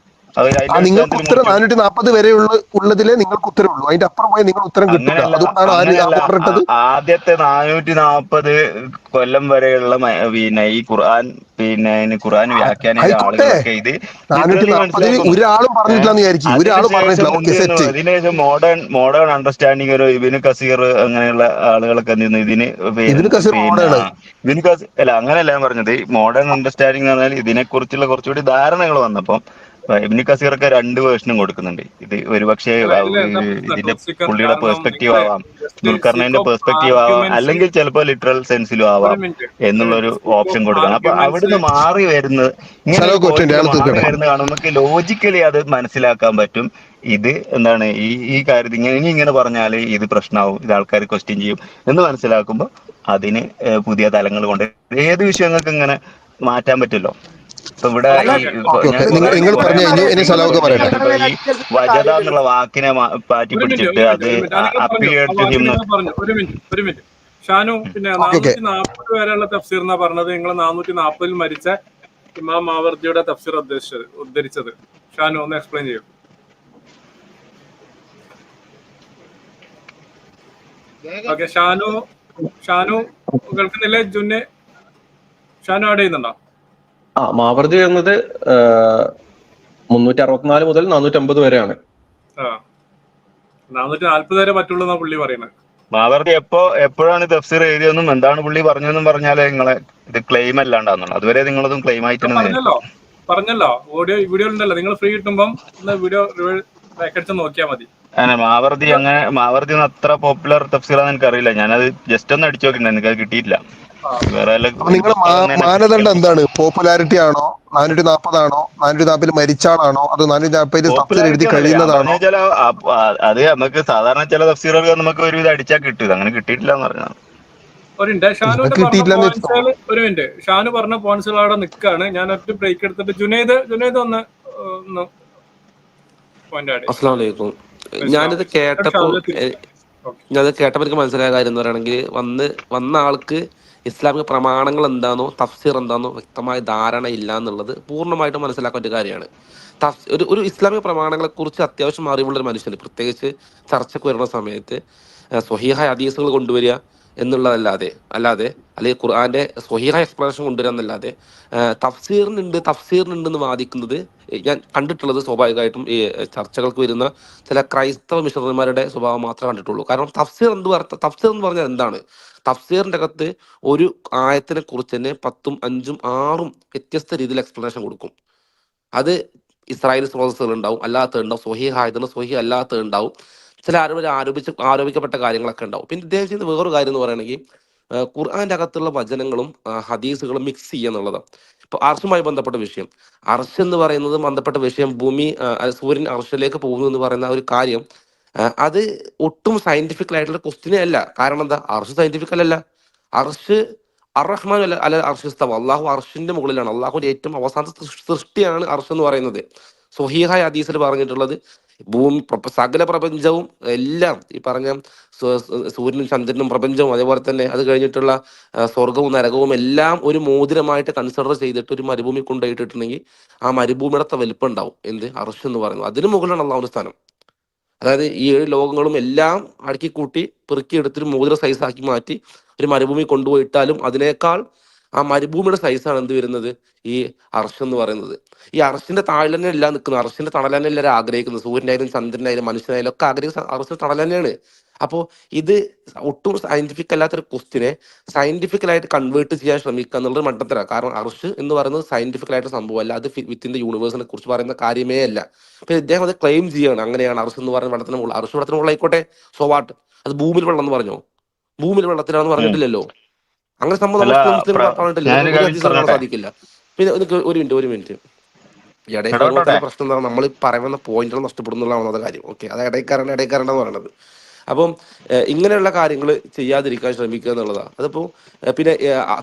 അതിന്റെ നിങ്ങൾക്ക് അടിസ്ഥാനത്തിൽ ഉത്തരം മുറിച്ചു. 440 വരെയുള്ള ഉള്ളതിലേ നിങ്ങൾക്ക് ഉത്തരവുള്ളൂ. അതിന്റെ അപ്പുറം പോയി നിങ്ങൾ ഉത്തരം കിട്ടൂല. അങ്ങനെയല്ല, അതുകൊണ്ടാണ് ആ അങ്ങനെയല്ല. ഓർഡർ ഇട്ടത്. ആദ്യത്തെ 440 കൊല്ലം വരെയുള്ള പിന്നെ ഈ ഖുർആൻ ഖുർആൻ വ്യാഖ്യാന ആയിക്കോട്ടെ, ആളുകളൊക്കെ ഇത് ലിറ്ററലി 440 മനസ്സിലാക്കുന്നു. ഒരാളും പറഞ്ഞിട്ടില്ലെന്ന് വിചാരിക്കും, ഒരാളും അതിനുശേഷം പറഞ്ഞിട്ടില്ല. എന്ത് ഓക്കെ, ചെയ്യുന്നു? സെറ്റ്. അതിനുശേഷം മോഡേൺ അണ്ടർസ്റ്റാൻഡിങ് ഒരു ഇബിന് കസീർ അങ്ങനെയുള്ള ആളുകളൊക്കെ എന്ത് ചെയ്യുന്നു? ഇബിന് കസീർ പിന്നെ മോഡേണ്. ഇബിന് കസീർ അല്ല, അങ്ങനെയല്ല ഞാൻ പറഞ്ഞത്. മോഡേൺ അണ്ടർസ്റ്റാൻഡിങ് എന്ന് പറഞ്ഞാൽ ഇതിനെക്കുറിച്ചുള്ള കുറച്ചുകൂടി ധാരണകൾ വന്നപ്പോൾ ഇബ്നു കസീറൊക്കെ 2 വേർഷനും കൊടുക്കുന്നുണ്ട്. ഇത് ഒരുപക്ഷെ അല്ല, ഇതിൽ എന്താ പ്രശ്നം ഇതിന്റെ ടോക്സിക്കൻ? പുള്ളിയുടെ കാരണം പേഴ്സ്പെക്റ്റീവ് നിങ്ങൾ ആവാം, ജസ്റ്റ് സീക്ക് ദുൽഖർണൈന്റെ ഓഫ് പേഴ്സ്പെക്റ്റീവ് ആവാം, ആർഗ്യുമെന്റ്സ്. അല്ലെങ്കിൽ ചിലപ്പോൾ ലിറ്ററൽ സെൻസിലും ഒരു ആവാം മിനിറ്റ്, ഒരു എന്നുള്ളൊരു മിനിറ്റ്. സീക്ക് ഓപ്ഷൻ ഓഫ് കൊടുക്കണം. അപ്പൊ ആർഗ്യുമെന്റ്സ്. അവിടുന്ന് മാറി വരുന്നത്, ഇങ്ങനെ ഒരു സ്ഥലമൊക്കെ ഒറ്റ പോയിന്റിൽ ആൾ മാറി തീർക്കട്ടെ. വരുന്നത് കാണുമ്പോൾ നമുക്ക് ലോജിക്കലി അത് മനസ്സിലാക്കാൻ പറ്റും. ഇത് എന്താണ് ഈ കാര്യത്തിൽ ഇങ്ങനെ പറഞ്ഞാൽ ഇത് പ്രശ്നമാവും, ഇത് ആൾക്കാർ ക്വസ്റ്റ്യൻ ചെയ്യും എന്ന് മനസ്സിലാക്കുമ്പോൾ അതിന് പുതിയ തലങ്ങൾ കൊണ്ട് ഏത് വിഷയങ്ങൾക്ക് ഇങ്ങനെ മാറ്റാൻ പറ്റുമല്ലോ. ഇപ്പൊ ഇവിടെ ഓക്കെ, ഈ ഓക്കെ. ഓക്കെ, ഞാൻ ഓക്കെ, കുറെ നിങ്ങൾ കുറെ പറഞ്ഞു കഴിഞ്ഞു. ഇനി ആർട്ടിക്കിൾ സലാമൊക്കെ പറയട്ടെ. ഇപ്പൊ ഈ വജദ എന്നുള്ള വാക്കിനെ പാറ്റി ഒരു മിനിറ്റ്, പിടിച്ചിട്ട് ഒരു മിനിറ്റ്, അത് ഒരു മിനിറ്റ്. ആ, നിങ്ങൾ പറഞ്ഞു, ആ അപ്പിയേർഡ് ടു വാക്ക് ഹിം. നിങ്ങൾ പറഞ്ഞു. ഒരു മിനിറ്റ്, ഒരു മിനിറ്റ്. ഷാനു, പിന്നെ ഓക്കെ, ഓക്കെ. 440 വരെയുള്ള തഫ്സീർ എന്നാ പറഞ്ഞത്. നിങ്ങൾ 440 മരിച്ച ഇമാം മാവർദിയുടെ തഫ്സീർ ഉദ്ധരിച്ചത്. ഷാനു ഒന്ന് എക്സ്പ്ലെയിൻ ചെയ്യും. ഓക്കെ, ഷാനു കേൾക്കുന്നില്ലേ? ജുന്നെ, ഷാനു ആഡ് ചെയ്യുന്നുണ്ടോ? മാവർദി എന്നത് 364 മുതൽ 450 വരെയാണ്. 440 വരെ പറ്റുള്ളൂ എന്നാ പുള്ളി പറയുന്നത്. മാവർദി എപ്പോഴാണ് തഫ്സീർ എഴുതിയതെന്നും എന്താണ് പുള്ളി പറഞ്ഞതെന്നും പറഞ്ഞാലേ നിങ്ങളെ ഇത് ക്ലെയിം അല്ലാണ്ടാന്നുള്ളൂ. അതുവരെ നിങ്ങളതും ക്ലെയിം ആയിട്ട് തന്നെ പറഞ്ഞല്ലോ, വീഡിയോ ഉണ്ടല്ലോ. നിങ്ങൾ ഫ്രീ കിട്ടുമ്പം ഒന്ന് വീഡിയോ അടിച്ച് നോക്കിയാൽ മതി. മാവർദി ഒന്നും അത്ര പോപ്പുലർ തഫ്സീറാന്ന് എനിക്കറിയില്ല. ഞാനത് ജസ്റ്റ് ഒന്ന് അടിച്ചു നോക്കിട്ടുണ്ട്, എനിക്ക് അത് കിട്ടിയിട്ടില്ല. വേറെ അപ്പൊ നിങ്ങളുടെ മാനദണ്ഡം എന്താണ്? പോപ്പുലാരിറ്റി ആണോ, 440 ആണോ, 440 മരിച്ചാളാണോ, അതോ 440 തഫ്സീർ എഴുതി കഴിയുന്നതാണോ? അത് നമുക്ക് സാധാരണ ചില തഫ്സീറുകൾ നമുക്ക് ഒരുവിധം അടിച്ചാൽ കിട്ടും. അങ്ങനെ കിട്ടിയിട്ടില്ല എന്ന് പറഞ്ഞാൽ ഒരു മിനിറ്റ്. ഷാനുവിന്റെ പറഞ്ഞ പോയിന്റ്സുകൾ, ഒരു മിനിറ്റ്. ഷാനു പറഞ്ഞ പോയിന്റ്സുകൾ അവിടെ നിൽക്കാണ്. ഞാൻ ഒറ്റ ബ്രേക്ക് എടുത്തിട്ട് ജുനൈദ് ഒന്ന് പോയിന്റ് ആഡ്. അസ്സലാമു അലൈക്കും. ഞാനിത് കേട്ടപ്പോൾ എനിക്ക് മനസ്സിലായ കാര്യം എന്ന് പറയുകയാണെങ്കിൽ വന്ന ആൾക്ക് ഇസ്ലാമിക പ്രമാണങ്ങൾ എന്താണോ തഫ്സീർ എന്താണോ വ്യക്തമായ ധാരണ ഇല്ല എന്നുള്ളത് പൂർണ്ണമായിട്ടും മനസ്സിലാക്കേണ്ട ഒരു കാര്യമാണ്. ഒരു ഇസ്ലാമിക പ്രമാണങ്ങളെ കുറിച്ച് അത്യാവശ്യം അറിവുള്ളൊരു മനുഷ്യന്, പ്രത്യേകിച്ച് ചർച്ചയ്ക്ക് വരുന്ന സമയത്ത് സ്വഹീഹായ ഹദീസുകൾ കൊണ്ടുവരിക എന്നുള്ളതല്ലാതെ അല്ലെങ്കിൽ ഖുർആന്റെ സ്വഹീഹായ എക്സ്പ്ലനേഷൻ കൊണ്ടുവരിക എന്നല്ലാതെ തഫ്സീറിനുണ്ടെന്ന് വാദിക്കുന്നത് ഞാൻ കണ്ടിട്ടുള്ളത് സ്വാഭാവികമായിട്ടും ഈ ചർച്ചകൾക്ക് വരുന്ന ചില ക്രൈസ്തവ മിഷണറിമാരുടെ സ്വഭാവം മാത്രമേ കണ്ടിട്ടുള്ളൂ. കാരണം തഫ്സീർ എന്ന് പറഞ്ഞാൽ എന്താണ്? തഫ്സീറിന്റെ അകത്ത് ഒരു ആയത്തിനെ കുറിച്ച് തന്നെ 4, 5, 6 വ്യത്യസ്ത രീതിയിൽ എക്സ്പ്ലനേഷൻ കൊടുക്കും. അത് ഇസ്രായേലി സ്രോതസ്സുകൾ ഉണ്ടാവും, അല്ലാത്ത ഉണ്ടാവും, സ്വഹീഹായതുണ്ട്, സ്വഹീഹ് അല്ലാത്ത ഉണ്ടാവും, ചില ആരോപിക്കപ്പെട്ട കാര്യങ്ങളൊക്കെ ഉണ്ടാവും. പിന്നെ ഇദ്ദേഹം ചെയ്യുന്ന വേറൊരു കാര്യം എന്ന് പറയുകയാണെങ്കിൽ ഖുർആന്റെ അകത്തുള്ള വചനങ്ങളും ഹദീസുകളും മിക്സ് ചെയ്യുക എന്നുള്ളതാണ്. ഇപ്പൊ അർഷുമായി ബന്ധപ്പെട്ട വിഷയം, അർഷ് എന്ന് പറയുന്നത് ബന്ധപ്പെട്ട വിഷയം, ഭൂമി സൂര്യൻ അർഷിലേക്ക് പോകുന്നു എന്ന് പറയുന്ന ഒരു കാര്യം, അത് ഒട്ടും സയന്റിഫിക്കൽ ആയിട്ടുള്ള ക്വസ്റ്റിനെ അല്ല. കാരണം എന്താ, അർഷ് സയന്റിഫിക്കൽ അല്ല. അർഷ് അർ-റഹ്മാൻ അല്ല അല്ല അർഷിസ്തവ, അള്ളാഹു അർഷിന്റെ മുകളിലാണ്. അള്ളാഹുവിന്റെ ഏറ്റവും അവസാനത്തെ സൃഷ്ടിയാണ് അർഷ് എന്ന് പറയുന്നത്. സ്വഹീഹായ ഹദീസിൽ പറഞ്ഞിട്ടുള്ളത് ഭൂമി സകല പ്രപഞ്ചവും എല്ലാം ഈ പറഞ്ഞ സൂര്യനും ചന്ദ്രനും പ്രപഞ്ചവും, അതേപോലെ തന്നെ അത് കഴിഞ്ഞിട്ടുള്ള സ്വർഗവും നരകവും എല്ലാം ഒരു മോതിരമായിട്ട് കൺസിഡർ ചെയ്തിട്ട് ഒരു മരുഭൂമി കൊണ്ടുപോയിട്ടുണ്ടെങ്കിൽ ആ മരുഭൂമിയുടെ വലിപ്പം ഉണ്ടാവും. എന്ത്, അർഷ് എന്ന് പറയുന്നത്. അതിന് മുകളിലാണ് അള്ളാഹുവിന്റെ സ്ഥാനം. അതായത് ഈ 7 ലോകങ്ങളും എല്ലാം അടുക്കി കൂട്ടി പെറുക്കി എടുത്തൊരു മോതിര സൈസാക്കി മാറ്റി ഒരു മരുഭൂമി കൊണ്ടുപോയിട്ടാലും അതിനേക്കാൾ ആ മരുഭൂമിയുടെ സൈസാണ് എന്ത് വരുന്നത്, ഈ അർഷ് എന്ന് പറയുന്നത്. ഈ അർഷിന്റെ താഴെ തന്നെ എല്ലാം നിൽക്കുന്നത്, അർഷിന്റെ തണൽ തന്നെ എല്ലാവരും ആഗ്രഹിക്കുന്നത്. സൂര്യനായാലും ചന്ദ്രനായാലും മനുഷ്യനായാലും ഒക്കെ ആഗ്രഹിക്കുന്ന അർഷിന്റെ തണൽ തന്നെയാണ്. അപ്പോൾ ഇത് ഒട്ടും സയന്റിഫിക് അല്ലാത്തൊരു ക്വസ്റ്റിനെ സയന്റിഫിക്കലായിട്ട് കൺവേർട്ട് ചെയ്യാൻ ശ്രമിക്കുക എന്നുള്ളത് മണ്ടത്തരാണ്. കാരണം അർഷ് എന്ന് പറയുന്നത് സയന്റിഫിക്കലായിട്ട് സംഭവമല്ല, അത് വിത്തിൻ ദ യൂണിവേഴ്സിനെ കുറിച്ച് പറയുന്ന കാര്യമേ അല്ല. അപ്പൊ ഇദ്ദേഹം അത് ക്ലെയിം ചെയ്യാണ്, അങ്ങനെയാണ് അർഷ് എന്ന് പറയുന്ന വെള്ളത്തിന് മുകളിൽ. അർഷ് വെള്ളത്തിന് മുകളിലായിക്കോട്ടെ, സോ വാട്ട്, അത് ഭൂമിയിൽ വെള്ളം എന്ന് പറഞ്ഞോ? ഭൂമിയിൽ വെള്ളത്തിലാണെന്ന് പറഞ്ഞിട്ടില്ലല്ലോ. അങ്ങനെ സംഭവം അല്ല, മുസ്ലിം പറഞ്ഞിട്ടില്ല, ഞാനൊരു ഒരു കാര്യം ഹദീസിലും കാണാൻ പറഞ്ഞോട്ടെ, സാധിക്കില്ല. പിന്നെ ഒരു മിനിറ്റ് ഇടയിൽ ഇടപെട്ടോട്ടെ. പ്രശ്നം എന്താണ്, നമ്മൾ പറയുന്ന പോയിന്റുകൾ നഷ്ടപ്പെടുന്നുള്ളതാണ് കാര്യം. ഓക്കെ, അത് ഇടയ്ക്കാരണ്ടെന്ന് പറയുന്നത്. അപ്പം ഇങ്ങനെയുള്ള കാര്യങ്ങൾ ചെയ്യാതിരിക്കാൻ ശ്രമിക്കുക എന്നുള്ളതാണ്. അതിപ്പോൾ പിന്നെ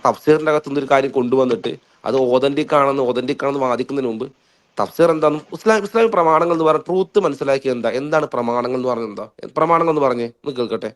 തഫ്സീറിന്റെ അകത്തുനിന്ന് ഒരു കാര്യം കൊണ്ടുവന്നിട്ട് അത് ഓതന്റിക് ആണെന്ന് വാദിക്കുന്നതിന് മുമ്പ് തഫ്സീർ എന്താണെന്ന് ഇസ്ലാമിക് പ്രമാണങ്ങൾ എന്ന് പറഞ്ഞ ട്രൂത്ത് മനസ്സിലാക്കിയ എന്താണ് പ്രമാണങ്ങൾ എന്ന് പറഞ്ഞത്, എന്താ പ്രമാണങ്ങൾ എന്ന് പറഞ്ഞേ ഒന്ന് കേൾക്കട്ടെ.